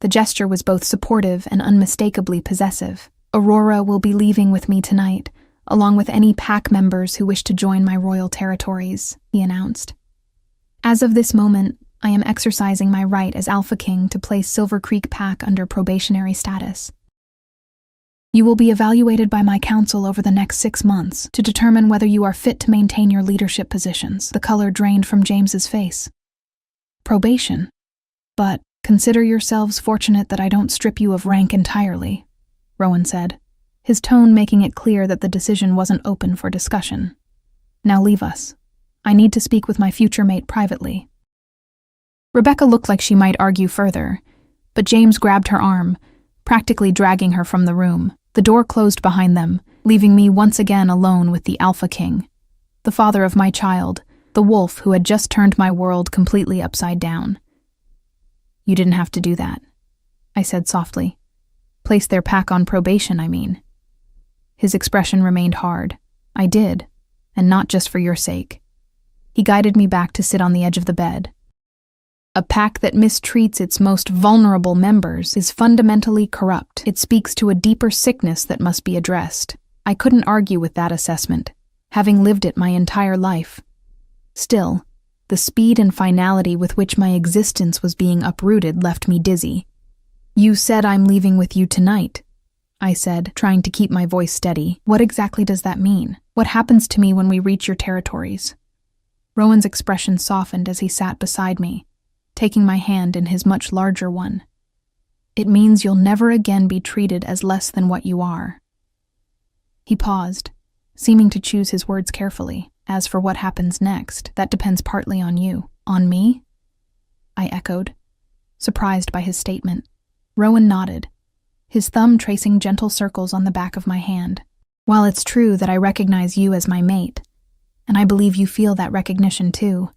The gesture was both supportive and unmistakably possessive. "Aurora will be leaving with me tonight, along with any pack members who wish to join my royal territories," he announced. "As of this moment, I am exercising my right as Alpha King to place Silver Creek Pack under probationary status. You will be evaluated by my council over the next 6 months to determine whether you are fit to maintain your leadership positions." The color drained from James's face. "Probation? But consider yourselves fortunate that I don't strip you of rank entirely," Rowan said, his tone making it clear that the decision wasn't open for discussion. "Now leave us. I need to speak with my future mate privately." Rebecca looked like she might argue further, but James grabbed her arm, practically dragging her from the room. The door closed behind them, leaving me once again alone with the Alpha King, the father of my child, the wolf who had just turned my world completely upside down. "You didn't have to do that," I said softly. "Place their pack on probation, I mean." His expression remained hard. "I did, and not just for your sake." He guided me back to sit on the edge of the bed. "A pack that mistreats its most vulnerable members is fundamentally corrupt. It speaks to a deeper sickness that must be addressed." I couldn't argue with that assessment, having lived it my entire life. Still, the speed and finality with which my existence was being uprooted left me dizzy. "You said I'm leaving with you tonight," I said, trying to keep my voice steady. "What exactly does that mean? What happens to me when we reach your territories?" Rowan's expression softened as he sat beside me, taking my hand in his much larger one. "It means you'll never again be treated as less than what you are." He paused, seeming to choose his words carefully. "As for what happens next, that depends partly on you." "On me?" I echoed, surprised by his statement. Rowan nodded, his thumb tracing gentle circles on the back of my hand. "While it's true that I recognize you as my mate, and I believe you feel that recognition too,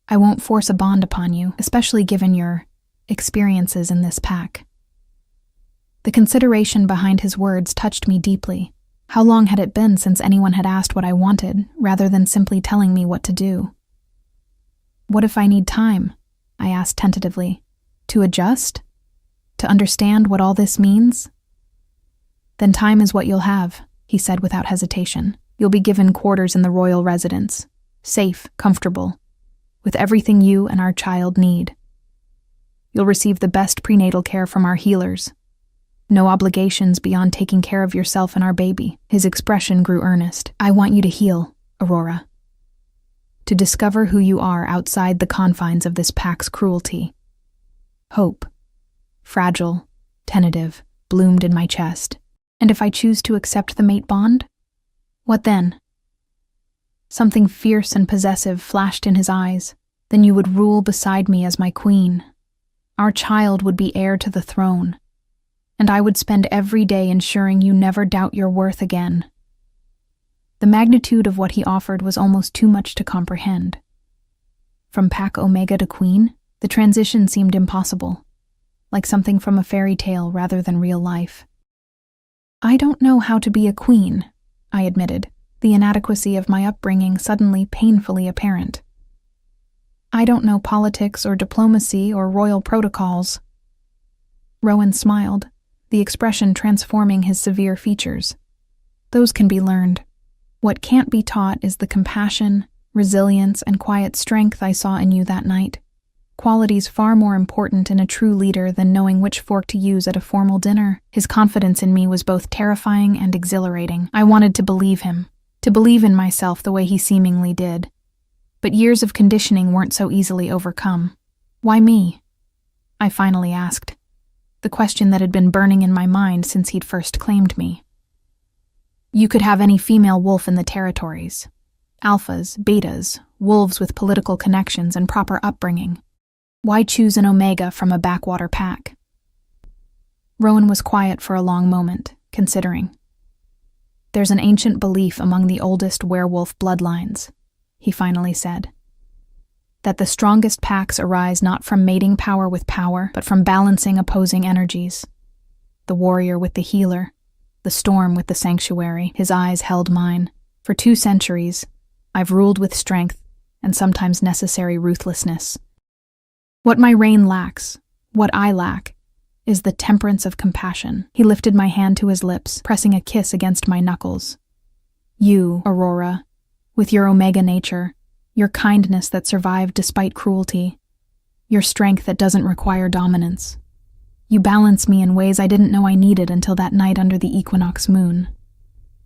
I won't force a bond upon you, especially given your experiences in this pack." The consideration behind his words touched me deeply. How long had it been since anyone had asked what I wanted, rather than simply telling me what to do? "What if I need time?" I asked tentatively. "To adjust? To understand what all this means?" "Then time is what you'll have," he said without hesitation. "You'll be given quarters in the royal residence, safe, comfortable, with everything you and our child need. You'll receive the best prenatal care from our healers. No obligations beyond taking care of yourself and our baby." His expression grew earnest. "I want you to heal, Aurora. To discover who you are outside the confines of this pack's cruelty." Hope, fragile, tentative, bloomed in my chest. "And if I choose to accept the mate bond? What then?" Something fierce and possessive flashed in his eyes. "Then you would rule beside me as my queen. Our child would be heir to the throne, and I would spend every day ensuring you never doubt your worth again." The magnitude of what he offered was almost too much to comprehend. From Pack Omega to Queen, the transition seemed impossible, like something from a fairy tale rather than real life. "I don't know how to be a queen," I admitted, the inadequacy of my upbringing suddenly painfully apparent. "I don't know politics or diplomacy or royal protocols." Rowan smiled, the expression transforming his severe features. "Those can be learned. What can't be taught is the compassion, resilience, and quiet strength I saw in you that night. Qualities far more important in a true leader than knowing which fork to use at a formal dinner. His confidence in me was both terrifying and exhilarating. I wanted to believe him, to believe in myself the way he seemingly did. But years of conditioning weren't so easily overcome. Why me? I finally asked, the question that had been burning in my mind since he'd first claimed me. You could have any female wolf in the territories. Alphas, betas, wolves with political connections and proper upbringing. Why choose an omega from a backwater pack? Rowan was quiet for a long moment, considering. There's an ancient belief among the oldest werewolf bloodlines, he finally said, that the strongest packs arise not from mating power with power, but from balancing opposing energies. The warrior with the healer, the storm with the sanctuary. His eyes held mine. For 2 centuries, I've ruled with strength and sometimes necessary ruthlessness. What my reign lacks, what I lack, is the temperance of compassion. He lifted my hand to his lips, pressing a kiss against my knuckles. You, Aurora, with your omega nature, your kindness that survived despite cruelty, your strength that doesn't require dominance. You balance me in ways I didn't know I needed until that night under the equinox moon.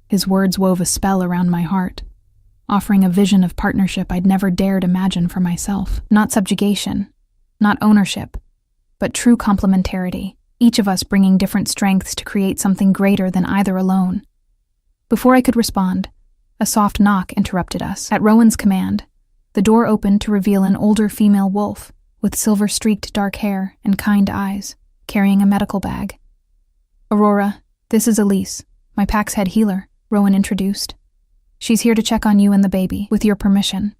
His words wove a spell around my heart, offering a vision of partnership I'd never dared imagine for myself. Not subjugation, not ownership, but true complementarity, each of us bringing different strengths to create something greater than either alone. Before I could respond, a soft knock interrupted us. At Rowan's command, the door opened to reveal an older female wolf with silver-streaked dark hair and kind eyes, carrying a medical bag. Aurora, this is Elise, my pack's head healer, Rowan introduced. She's here to check on you and the baby, with your permission.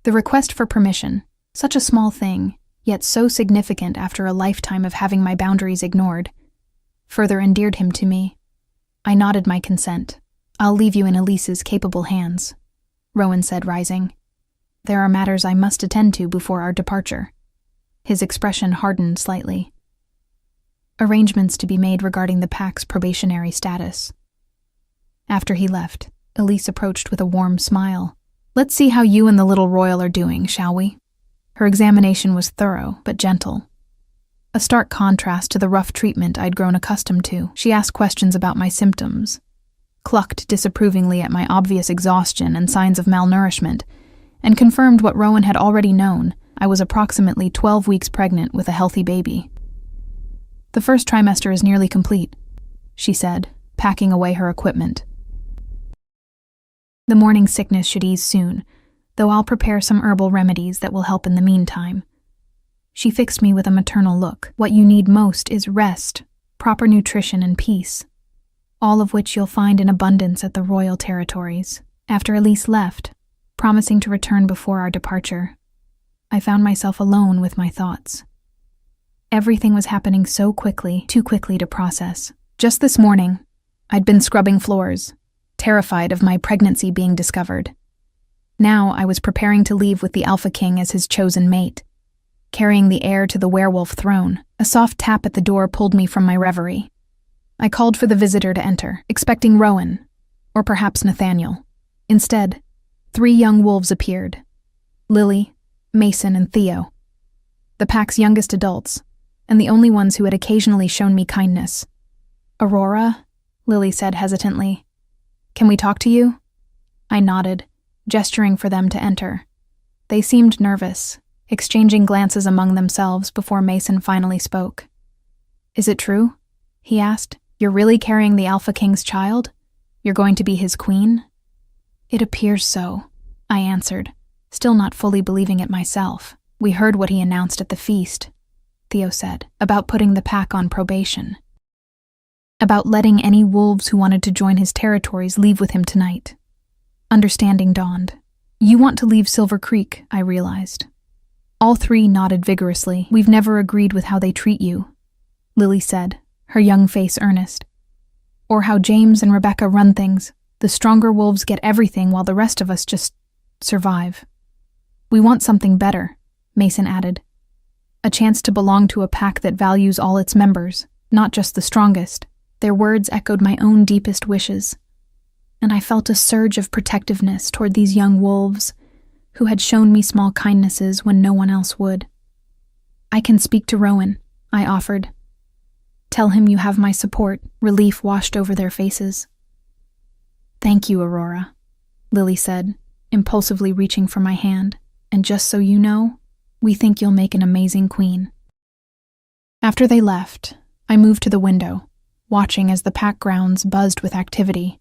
The request for permission, such a small thing, yet so significant after a lifetime of having my boundaries ignored, further endeared him to me. I nodded my consent. I'll leave you in Elise's capable hands, Rowan said, rising. There are matters I must attend to before our departure. His expression hardened slightly. Arrangements to be made regarding the pack's probationary status. After he left, Elise approached with a warm smile. Let's see how you and the little royal are doing, shall we? Her examination was thorough, but gentle. A stark contrast to the rough treatment I'd grown accustomed to. She asked questions about my symptoms, clucked disapprovingly at my obvious exhaustion and signs of malnourishment, and confirmed what Rowan had already known. I was approximately 12 weeks pregnant with a healthy baby. The first trimester is nearly complete, she said, packing away her equipment. The morning sickness should ease soon, though I'll prepare some herbal remedies that will help in the meantime. She fixed me with a maternal look. What you need most is rest, proper nutrition, and peace, all of which you'll find in abundance at the royal territories. After Elise left, promising to return before our departure, I found myself alone with my thoughts. Everything was happening so quickly, too quickly to process. Just this morning, I'd been scrubbing floors, terrified of my pregnancy being discovered. Now I was preparing to leave with the Alpha King as his chosen mate, carrying the heir to the werewolf throne. A soft tap at the door pulled me from my reverie. I called for the visitor to enter, expecting Rowan, or perhaps Nathaniel. Instead, 3 young wolves appeared: Lily, Mason, and Theo, the pack's youngest adults, and the only ones who had occasionally shown me kindness. Aurora, Lily said hesitantly. Can we talk to you? I nodded, gesturing for them to enter. They seemed nervous, exchanging glances among themselves before Mason finally spoke. Is it true? He asked. You're really carrying the Alpha King's child? You're going to be his queen? It appears so, I answered, still not fully believing it myself. We heard what he announced at the feast, Theo said, about putting the pack on probation. About letting any wolves who wanted to join his territories leave with him tonight. Understanding dawned. You want to leave Silver Creek, I realized. All 3 nodded vigorously. We've never agreed with how they treat you, Lily said, her young face earnest. Or how James and Rebecca run things. The stronger wolves get everything while the rest of us just survive. We want something better, Mason added. A chance to belong to a pack that values all its members, not just the strongest. Their words echoed my own deepest wishes. and I felt a surge of protectiveness toward these young wolves who had shown me small kindnesses when no one else would. "I can speak to Rowan," I offered. "Tell him you have my support." Relief washed over their faces. "Thank you, Aurora," Lily said, impulsively reaching for my hand. "And just so you know, we think you'll make an amazing queen." After they left, I moved to the window, watching as the pack grounds buzzed with activity.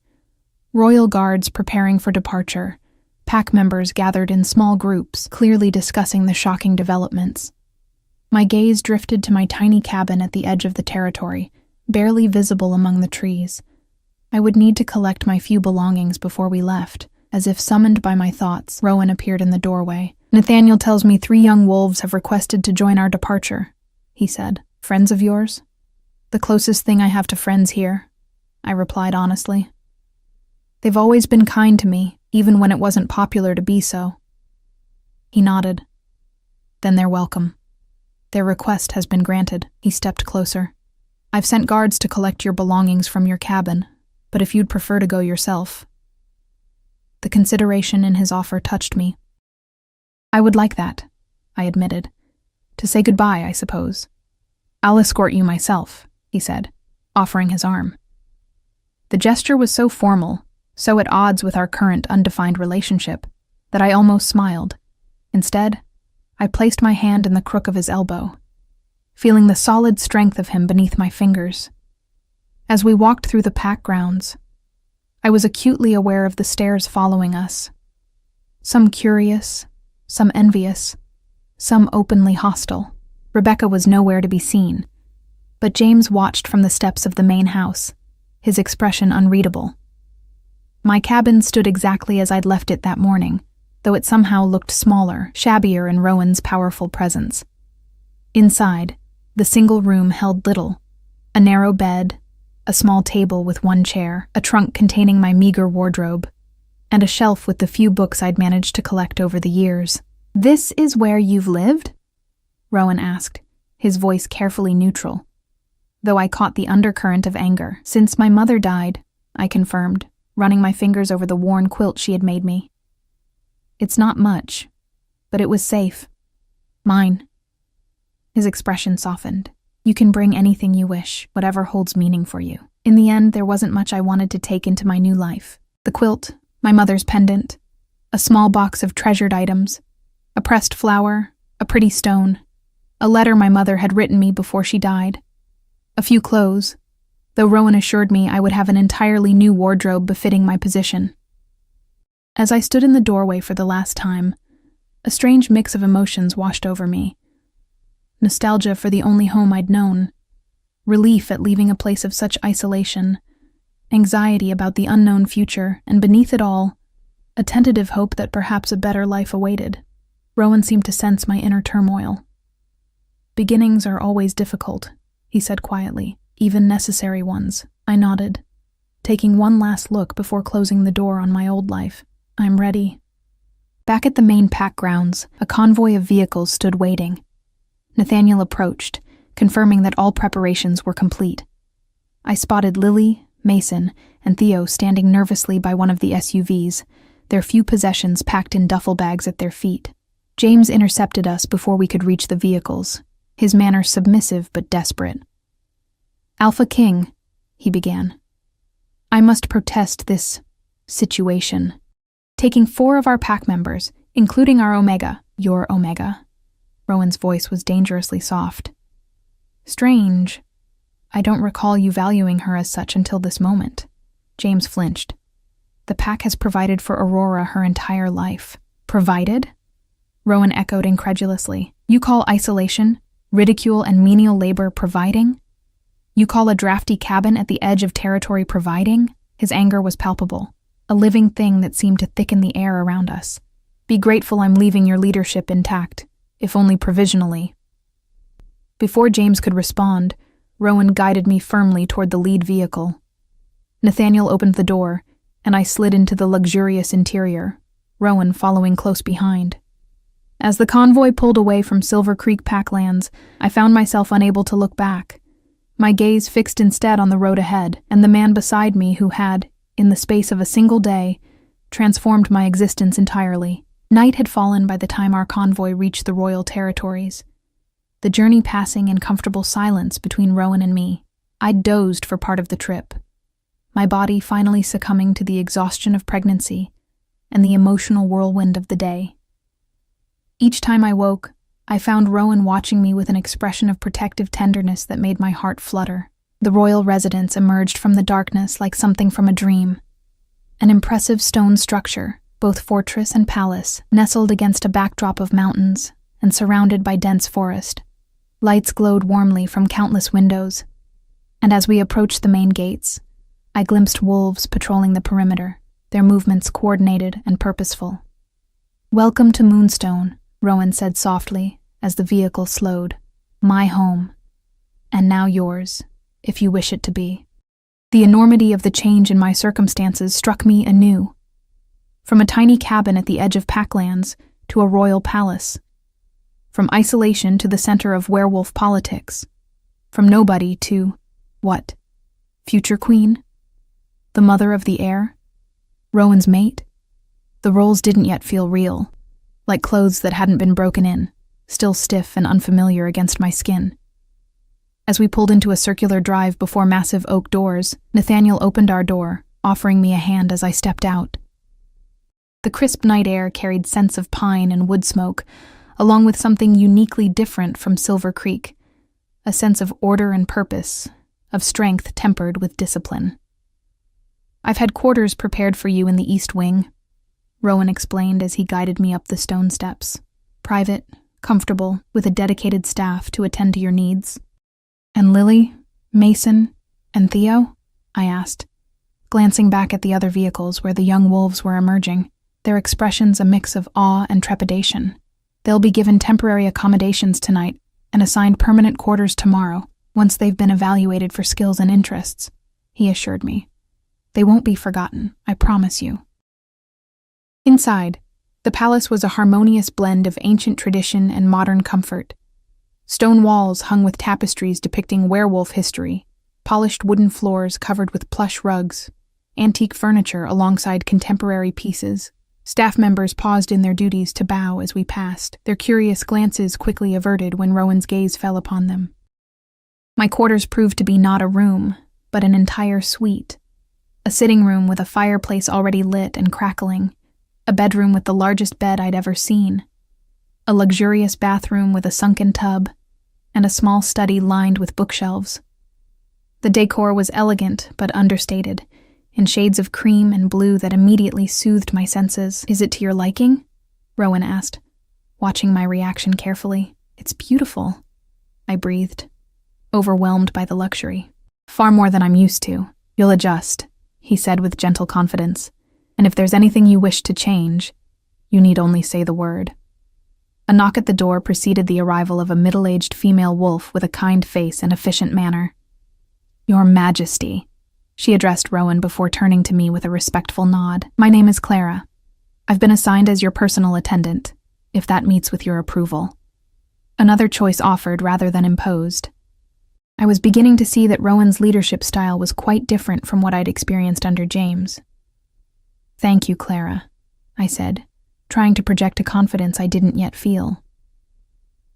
Royal guards preparing for departure, pack members gathered in small groups, clearly discussing the shocking developments. My gaze drifted to my tiny cabin at the edge of the territory, barely visible among the trees. I would need to collect my few belongings before we left. As if summoned by my thoughts, Rowan appeared in the doorway. "Nathaniel tells me 3 young wolves have requested to join our departure," he said. "Friends of yours?" "The closest thing I have to friends here," I replied honestly. "They've always been kind to me, even when it wasn't popular to be so." He nodded. "Then they're welcome. Their request has been granted." He stepped closer. "I've sent guards to collect your belongings from your cabin, but if you'd prefer to go yourself..." The consideration in his offer touched me. "I would like that," I admitted. "To say goodbye, I suppose." "I'll escort you myself," he said, offering his arm. The gesture was so formal, so at odds with our current undefined relationship, that I almost smiled. Instead, I placed my hand in the crook of his elbow, feeling the solid strength of him beneath my fingers. As we walked through the pack grounds, I was acutely aware of the stares following us. Some curious, some envious, some openly hostile. Rebecca was nowhere to be seen, but James watched from the steps of the main house, his expression unreadable. My cabin stood exactly as I'd left it that morning, though it somehow looked smaller, shabbier in Rowan's powerful presence. Inside, the single room held little: a narrow bed, a small table with 1 chair, a trunk containing my meager wardrobe, and a shelf with the few books I'd managed to collect over the years. "This is where you've lived?" Rowan asked, his voice carefully neutral, though I caught the undercurrent of anger. "Since my mother died," I confirmed, running my fingers over the worn quilt she had made me. "It's not much, but it was safe. Mine." His expression softened. "You can bring anything you wish, whatever holds meaning for you." In the end, there wasn't much I wanted to take into my new life. The quilt, my mother's pendant, a small box of treasured items, a pressed flower, a pretty stone, a letter my mother had written me before she died, a few clothes, though Rowan assured me I would have an entirely new wardrobe befitting my position. As I stood in the doorway for the last time, a strange mix of emotions washed over me. Nostalgia for the only home I'd known, relief at leaving a place of such isolation, anxiety about the unknown future, and beneath it all, a tentative hope that perhaps a better life awaited. Rowan seemed to sense my inner turmoil. "Beginnings are always difficult," he said quietly, "even necessary ones." I nodded, taking one last look before closing the door on my old life. "I'm ready." Back at the main pack grounds, a convoy of vehicles stood waiting. Nathaniel approached, confirming that all preparations were complete. I spotted Lily, Mason, and Theo standing nervously by one of the SUVs, their few possessions packed in duffel bags at their feet. James intercepted us before we could reach the vehicles, his manner submissive but desperate. "Alpha King," he began, "I must protest this situation. Taking 4 of our pack members, including our Omega, your Omega." Rowan's voice was dangerously soft. "Strange. I don't recall you valuing her as such until this moment." James flinched. "The pack has provided for Aurora her entire life." "Provided?" Rowan echoed incredulously. "You call isolation, ridicule, and menial labor providing? You call a drafty cabin at the edge of territory providing?" His anger was palpable, a living thing that seemed to thicken the air around us. "Be grateful I'm leaving your leadership intact, if only provisionally." Before James could respond, Rowan guided me firmly toward the lead vehicle. Nathaniel opened the door, and I slid into the luxurious interior, Rowan following close behind. As the convoy pulled away from Silver Creek Packlands, I found myself unable to look back, my gaze fixed instead on the road ahead and the man beside me who had, in the space of a single day, transformed my existence entirely. Night had fallen by the time our convoy reached the royal territories, the journey passing in comfortable silence between Rowan and me. I'd dozed for part of the trip, my body finally succumbing to the exhaustion of pregnancy and the emotional whirlwind of the day. Each time I woke, I found Rowan watching me with an expression of protective tenderness that made my heart flutter. The royal residence emerged from the darkness like something from a dream. An impressive stone structure, both fortress and palace, nestled against a backdrop of mountains and surrounded by dense forest. Lights glowed warmly from countless windows, and as we approached the main gates, I glimpsed wolves patrolling the perimeter, their movements coordinated and purposeful. "Welcome to Moonstone," Rowan said softly as the vehicle slowed. "My home. And now yours, if you wish it to be." The enormity of the change in my circumstances struck me anew. From a tiny cabin at the edge of Packlands to a royal palace. From isolation to the center of werewolf politics. From nobody to, what? Future queen? The mother of the heir? Rowan's mate? The roles didn't yet feel real, like clothes that hadn't been broken in, still stiff and unfamiliar against my skin. As we pulled into a circular drive before massive oak doors, Nathaniel opened our door, offering me a hand as I stepped out. The crisp night air carried scents of pine and wood smoke, along with something uniquely different from Silver Creek, a sense of order and purpose, of strength tempered with discipline. "I've had quarters prepared for you in the East Wing," Rowan explained as he guided me up the stone steps. "Private, comfortable, with a dedicated staff to attend to your needs." "And Lily, Mason, and Theo?" I asked, glancing back at the other vehicles where the young wolves were emerging, their expressions a mix of awe and trepidation. "They'll be given temporary accommodations tonight and assigned permanent quarters tomorrow, once they've been evaluated for skills and interests," he assured me. "They won't be forgotten, I promise you." Inside, the palace was a harmonious blend of ancient tradition and modern comfort. Stone walls hung with tapestries depicting werewolf history, polished wooden floors covered with plush rugs, antique furniture alongside contemporary pieces. Staff members paused in their duties to bow as we passed, their curious glances quickly averted when Rowan's gaze fell upon them. My quarters proved to be not a room, but an entire suite. A sitting room with a fireplace already lit and crackling, a bedroom with the largest bed I'd ever seen, a luxurious bathroom with a sunken tub, and a small study lined with bookshelves. The decor was elegant but understated, in shades of cream and blue that immediately soothed my senses. "Is it to your liking?" Rowan asked, watching my reaction carefully. "It's beautiful," I breathed, overwhelmed by the luxury. "Far more than I'm used to. You'll adjust," he said with gentle confidence. "And if there's anything you wish to change, you need only say the word." A knock at the door preceded the arrival of a middle-aged female wolf with a kind face and efficient manner. "Your Majesty," she addressed Rowan before turning to me with a respectful nod. "My name is Clara. I've been assigned as your personal attendant, if that meets with your approval." Another choice offered rather than imposed. I was beginning to see that Rowan's leadership style was quite different from what I'd experienced under James. "Thank you, Clara," I said, trying to project a confidence I didn't yet feel.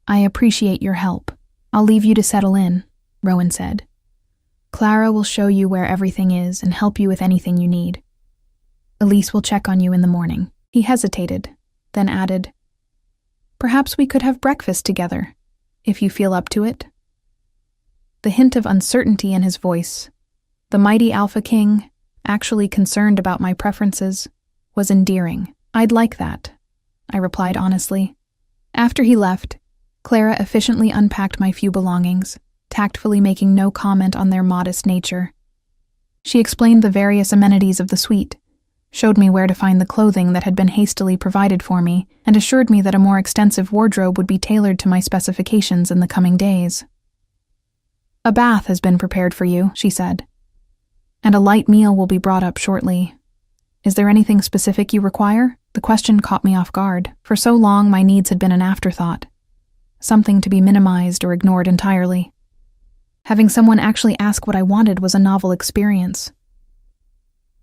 "I appreciate your help. I'll leave you to settle in," Rowan said. "Clara will show you where everything is and help you with anything you need. Elise will check on you in the morning." He hesitated, then added, "Perhaps we could have breakfast together, if you feel up to it." The hint of uncertainty in his voice, the mighty Alpha King, actually concerned about my preferences, was endearing. "I'd like that," I replied honestly. After he left, Clara efficiently unpacked my few belongings, tactfully making no comment on their modest nature. She explained the various amenities of the suite, showed me where to find the clothing that had been hastily provided for me, and assured me that a more extensive wardrobe would be tailored to my specifications in the coming days. "A bath has been prepared for you," she said, "and a light meal will be brought up shortly. Is there anything specific you require?" The question caught me off guard. For so long, my needs had been an afterthought, something to be minimized or ignored entirely. Having someone actually ask what I wanted was a novel experience.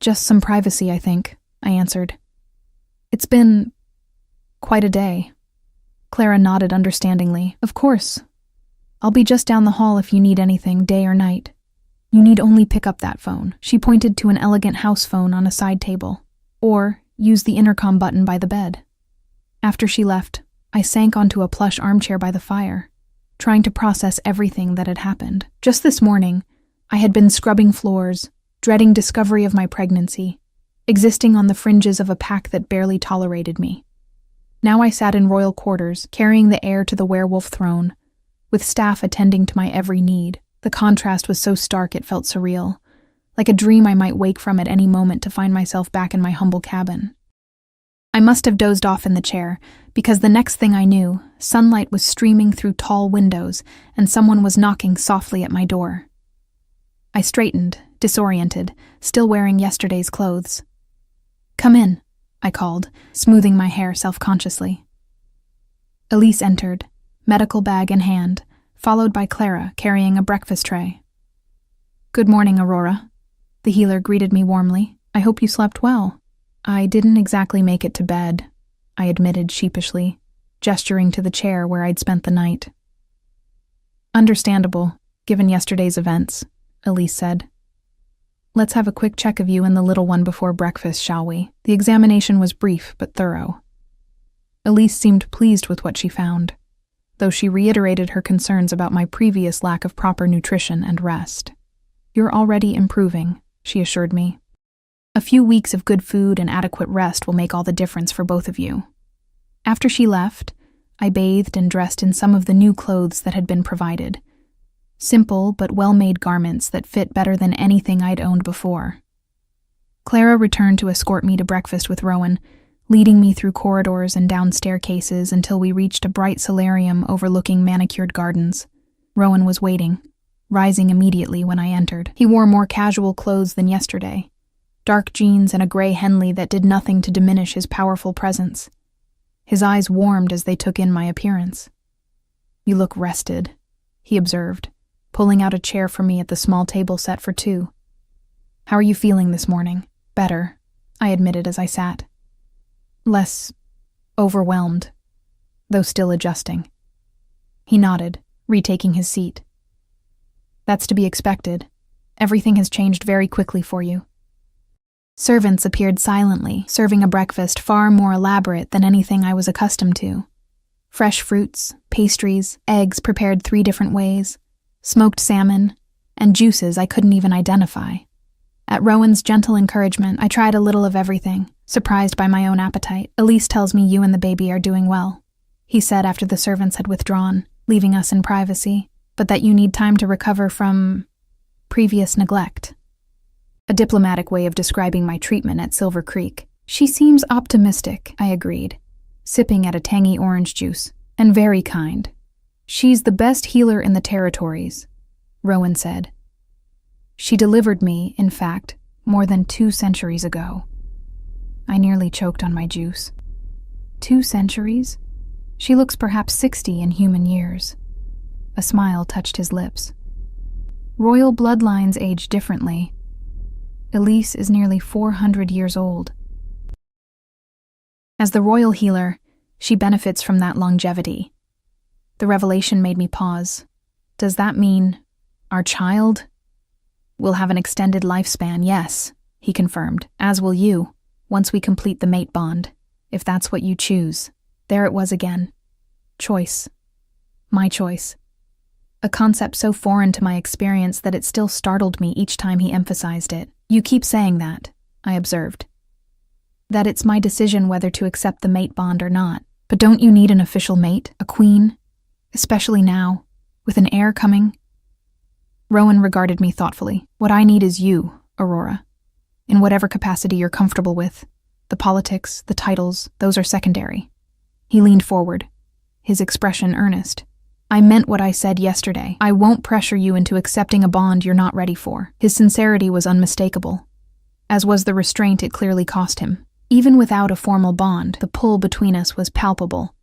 Just some privacy, I think, I answered. It's been quite a day. Clara nodded understandingly. Of course. I'll be just down the hall if you need anything, day or night. You need only pick up that phone. She pointed to an elegant house phone on a side table. Or use the intercom button by the bed. After she left, I sank onto a plush armchair by the fire, trying to process everything that had happened. Just this morning, I had been scrubbing floors, dreading discovery of my pregnancy, existing on the fringes of a pack that barely tolerated me. Now I sat in royal quarters, carrying the heir to the werewolf throne, with staff attending to my every need. The contrast was so stark it felt surreal, like a dream I might wake from at any moment to find myself back in my humble cabin. I must have dozed off in the chair, because the next thing I knew, sunlight was streaming through tall windows and someone was knocking softly at my door. I straightened, disoriented, still wearing yesterday's clothes. "Come in," I called, smoothing my hair self-consciously. Elise entered, medical bag in hand, followed by Clara carrying a breakfast tray. "Good morning, Aurora." The healer greeted me warmly. "I hope you slept well." "I didn't exactly make it to bed," I admitted sheepishly, gesturing to the chair where I'd spent the night. "Understandable, given yesterday's events," Elise said. "Let's have a quick check of you and the little one before breakfast, shall we?" The examination was brief but thorough. Elise seemed pleased with what she found, though she reiterated her concerns about my previous lack of proper nutrition and rest. "You're already improving," she assured me. "A few weeks of good food and adequate rest will make all the difference for both of you." After she left, I bathed and dressed in some of the new clothes that had been provided. Simple but well-made garments that fit better than anything I'd owned before. Clara returned to escort me to breakfast with Rowan, leading me through corridors and down staircases until we reached a bright solarium overlooking manicured gardens. Rowan was waiting, rising immediately when I entered. He wore more casual clothes than yesterday, dark jeans and a gray Henley that did nothing to diminish his powerful presence. His eyes warmed as they took in my appearance. "You look rested," he observed, pulling out a chair for me at the small table set for two. "How are you feeling this morning?" "Better," I admitted as I sat. "Less overwhelmed, though still adjusting." He nodded, retaking his seat. "That's to be expected. Everything has changed very quickly for you." Servants appeared silently, serving a breakfast far more elaborate than anything I was accustomed to. Fresh fruits, pastries, eggs prepared 3 different ways, smoked salmon, and juices I couldn't even identify. At Rowan's gentle encouragement, I tried a little of everything, surprised by my own appetite. "Elise tells me you and the baby are doing well," he said after the servants had withdrawn, leaving us in privacy, "but that you need time to recover from previous neglect." A diplomatic way of describing my treatment at Silver Creek. "She seems optimistic," I agreed, sipping at a tangy orange juice, "and very kind. She's the best healer in the territories," Rowan said. "She delivered me, in fact, more than 2 centuries ago." I nearly choked on my juice. 2 centuries? She looks perhaps 60 in human years. A smile touched his lips. "Royal bloodlines age differently. Elise is nearly 400 years old. As the royal healer, she benefits from that longevity." The revelation made me pause. "Does that mean our child will have an extended lifespan?" "Yes," he confirmed, "as will you, once we complete the mate bond, if that's what you choose." There it was again. Choice. My choice. A concept so foreign to my experience that it still startled me each time he emphasized it. "You keep saying that," I observed. "That it's my decision whether to accept the mate bond or not. But don't you need an official mate, a queen? Especially now, with an heir coming?" Rowan regarded me thoughtfully. "What I need is you, Aurora. In whatever capacity you're comfortable with. The politics, the titles, those are secondary." He leaned forward, his expression earnest. "I meant what I said yesterday. I won't pressure you into accepting a bond you're not ready for." His sincerity was unmistakable, as was the restraint it clearly cost him. Even without a formal bond, the pull between us was palpable,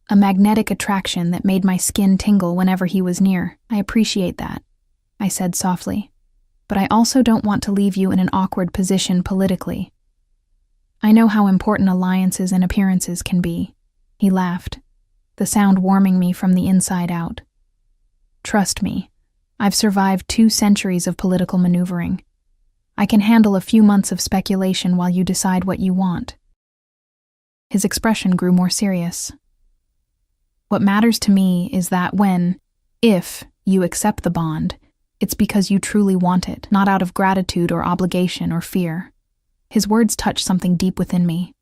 a magnetic attraction that made my skin tingle whenever he was near. "I appreciate that," I said softly. but I also don't want to leave you in an awkward position politically. I know how important alliances and appearances can be." He laughed, the sound warming me from the inside out. "Trust me, I've survived 2 centuries of political maneuvering. I can handle a few months of speculation while you decide what you want." His expression grew more serious. "What matters to me is that if you accept the bond, it's because you truly want it, not out of gratitude or obligation or fear." His words touched something deep within me.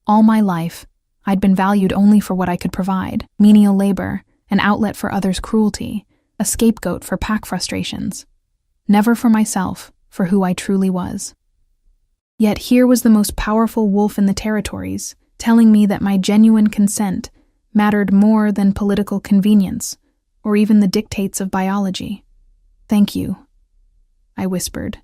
All my life, I'd been valued only for what I could provide: menial labor, an outlet for others' cruelty, a scapegoat for pack frustrations. Never for myself, for who I truly was. Yet here was the most powerful wolf in the territories, telling me that my genuine consent mattered more than political convenience, or even the dictates of biology. "Thank you," I whispered,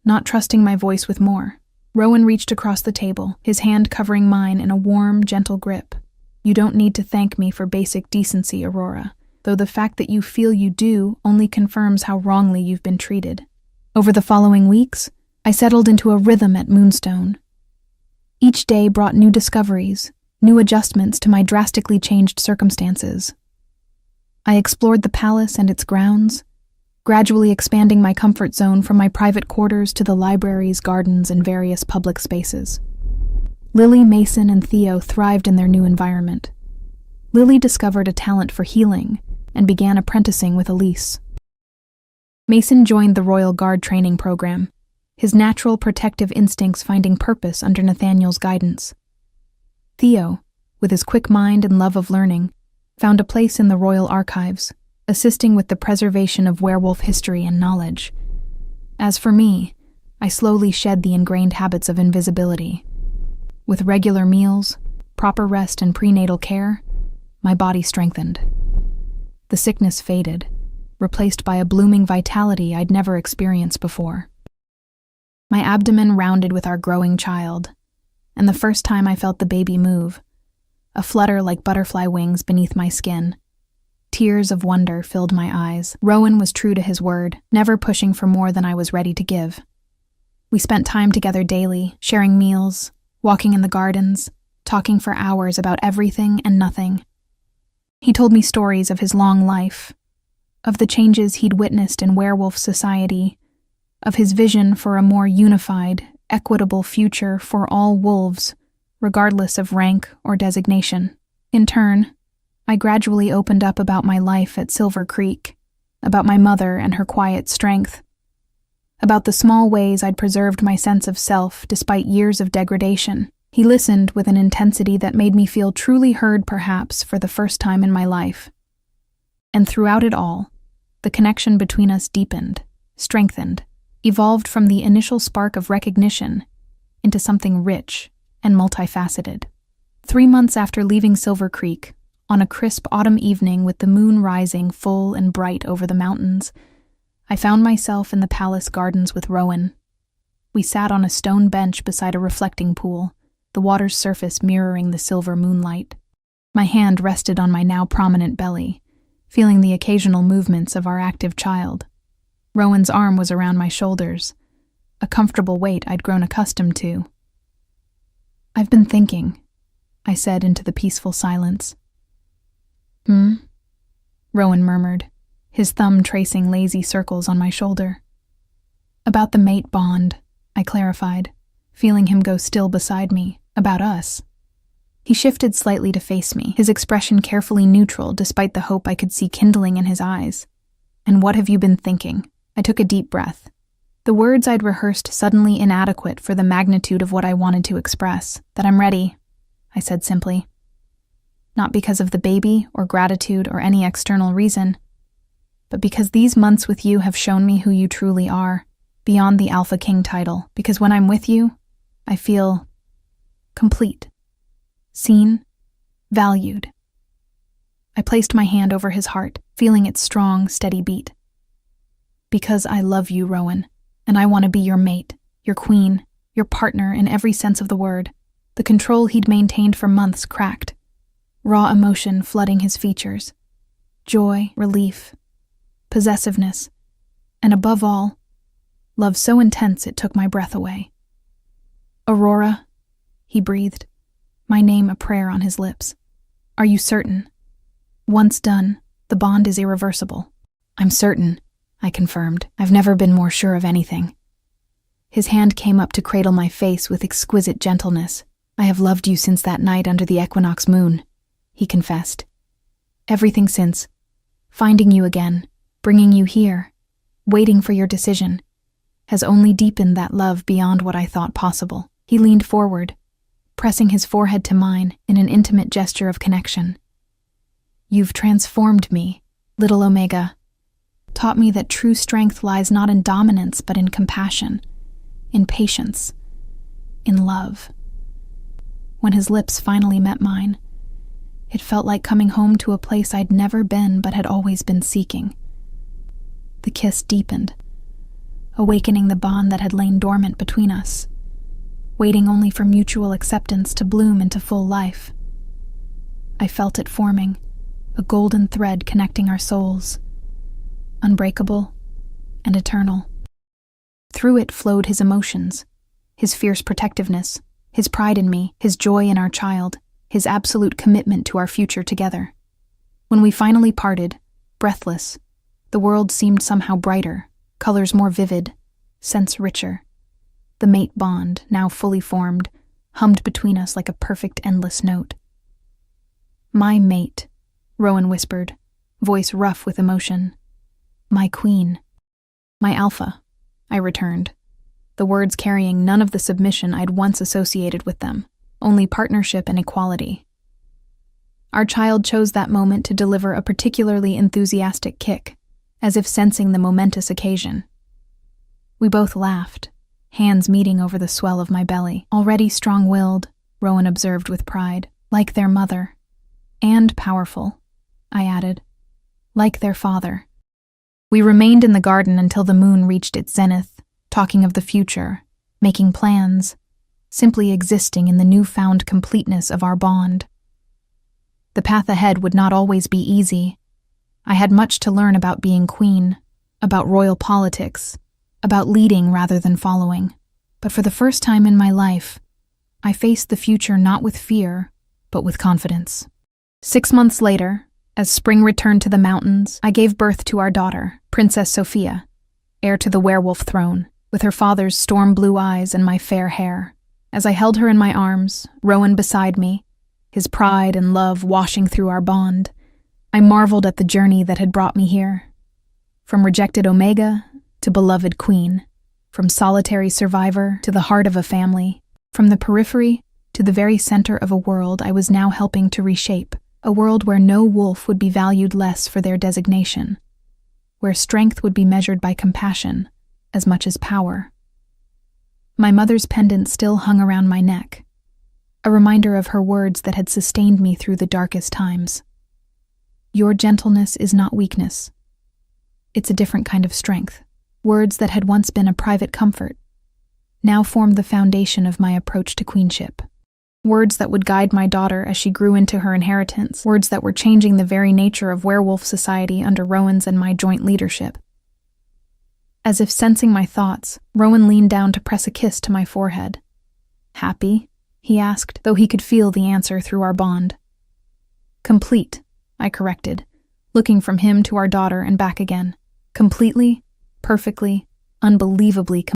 not trusting my voice with more. Rowan reached across the table, his hand covering mine in a warm, gentle grip. "You don't need to thank me for basic decency, Aurora, though the fact that you feel you do only confirms how wrongly you've been treated." Over the following weeks, I settled into a rhythm at Moonstone. Each day brought new discoveries, new adjustments to my drastically changed circumstances. I explored the palace and its grounds, gradually expanding my comfort zone from my private quarters to the libraries, gardens, and various public spaces. Lily, Mason, and Theo thrived in their new environment. Lily discovered a talent for healing and began apprenticing with Elise. Mason joined the Royal Guard training program, his natural protective instincts finding purpose under Nathaniel's guidance. Theo, with his quick mind and love of learning, found a place in the Royal Archives, assisting with the preservation of werewolf history and knowledge. As for me, I slowly shed the ingrained habits of invisibility. With regular meals, proper rest, and prenatal care, my body strengthened. The sickness faded, replaced by a blooming vitality I'd never experienced before. My abdomen rounded with our growing child, and the first time I felt the baby move, a flutter like butterfly wings beneath my skin. Tears of wonder filled my eyes. Rowan was true to his word, never pushing for more than I was ready to give. We spent time together daily, sharing meals, walking in the gardens, talking for hours about everything and nothing. He told me stories of his long life, of the changes he'd witnessed in werewolf society, of his vision for a more unified, equitable future for all wolves, regardless of rank or designation. In turn, I gradually opened up about my life at Silver Creek, about my mother and her quiet strength, about the small ways I'd preserved my sense of self despite years of degradation. He listened with an intensity that made me feel truly heard, perhaps for the first time in my life. And throughout it all, the connection between us deepened, strengthened, evolved from the initial spark of recognition into something rich and multifaceted. 3 months after leaving Silver Creek, on a crisp autumn evening with the moon rising full and bright over the mountains, I found myself in the palace gardens with Rowan. We sat on a stone bench beside a reflecting pool, the water's surface mirroring the silver moonlight. My hand rested on my now prominent belly, feeling the occasional movements of our active child. Rowan's arm was around my shoulders, a comfortable weight I'd grown accustomed to. "I've been thinking," I said into the peaceful silence. Rowan murmured, his thumb tracing lazy circles on my shoulder. "About the mate bond," I clarified, feeling him go still beside me. "About us." He shifted slightly to face me, his expression carefully neutral despite the hope I could see kindling in his eyes. "And what have you been thinking?" I took a deep breath. The words I'd rehearsed suddenly inadequate for the magnitude of what I wanted to express. "That I'm ready," I said simply. "Not because of the baby or gratitude or any external reason, but because these months with you have shown me who you truly are, beyond the Alpha King title. Because when I'm with you, I feel complete, seen, valued." I placed my hand over his heart, feeling its strong, steady beat. "Because I love you, Rowan, and I want to be your mate, your queen, your partner in every sense of the word." The control he'd maintained for months cracked, raw emotion flooding his features. Joy, relief, possessiveness, and above all, love so intense it took my breath away. "Aurora," he breathed, my name a prayer on his lips. "Are you certain? Once done, the bond is irreversible." "I'm certain," I confirmed. "I've never been more sure of anything." His hand came up to cradle my face with exquisite gentleness. "I have loved you since that night under the equinox moon," he confessed. "Everything since. Finding you again, bringing you here, waiting for your decision, has only deepened that love beyond what I thought possible." He leaned forward, pressing his forehead to mine in an intimate gesture of connection. "You've transformed me, little Omega, taught me that true strength lies not in dominance but in compassion, in patience, in love." When his lips finally met mine, it felt like coming home to a place I'd never been but had always been seeking. The kiss deepened, awakening the bond that had lain dormant between us, waiting only for mutual acceptance to bloom into full life. I felt it forming, a golden thread connecting our souls, unbreakable and eternal. Through it flowed his emotions, his fierce protectiveness, his pride in me, his joy in our child, his absolute commitment to our future together. When we finally parted, breathless, the world seemed somehow brighter, colors more vivid, scents richer. The mate bond, now fully formed, hummed between us like a perfect endless note. "My mate," Rowan whispered, voice rough with emotion. "My queen." "My alpha," I returned, the words carrying none of the submission I'd once associated with them, only partnership and equality. Our child chose that moment to deliver a particularly enthusiastic kick, as if sensing the momentous occasion. We both laughed, hands meeting over the swell of my belly. "Already strong-willed," Rowan observed with pride, "like their mother. And powerful," I added, "like their father." We remained in the garden until the moon reached its zenith, talking of the future, making plans, simply existing in the newfound completeness of our bond. The path ahead would not always be easy. I had much to learn about being queen, about royal politics, about leading rather than following. But for the first time in my life, I faced the future not with fear, but with confidence. 6 months later, as spring returned to the mountains, I gave birth to our daughter, Princess Sophia, heir to the werewolf throne, with her father's storm-blue eyes and my fair hair. As I held her in my arms, Rowan beside me, his pride and love washing through our bond, I marveled at the journey that had brought me here. From rejected Omega to beloved queen, from solitary survivor to the heart of a family, from the periphery to the very center of a world I was now helping to reshape, a world where no wolf would be valued less for their designation, where strength would be measured by compassion as much as power. My mother's pendant still hung around my neck, a reminder of her words that had sustained me through the darkest times. "Your gentleness is not weakness. It's a different kind of strength." Words that had once been a private comfort now formed the foundation of my approach to queenship. Words that would guide my daughter as she grew into her inheritance. Words that were changing the very nature of werewolf society under Rowan's and my joint leadership. As if sensing my thoughts, Rowan leaned down to press a kiss to my forehead. "Happy?" he asked, though he could feel the answer through our bond. "Complete," I corrected, looking from him to our daughter and back again. "Completely, perfectly, unbelievably complete."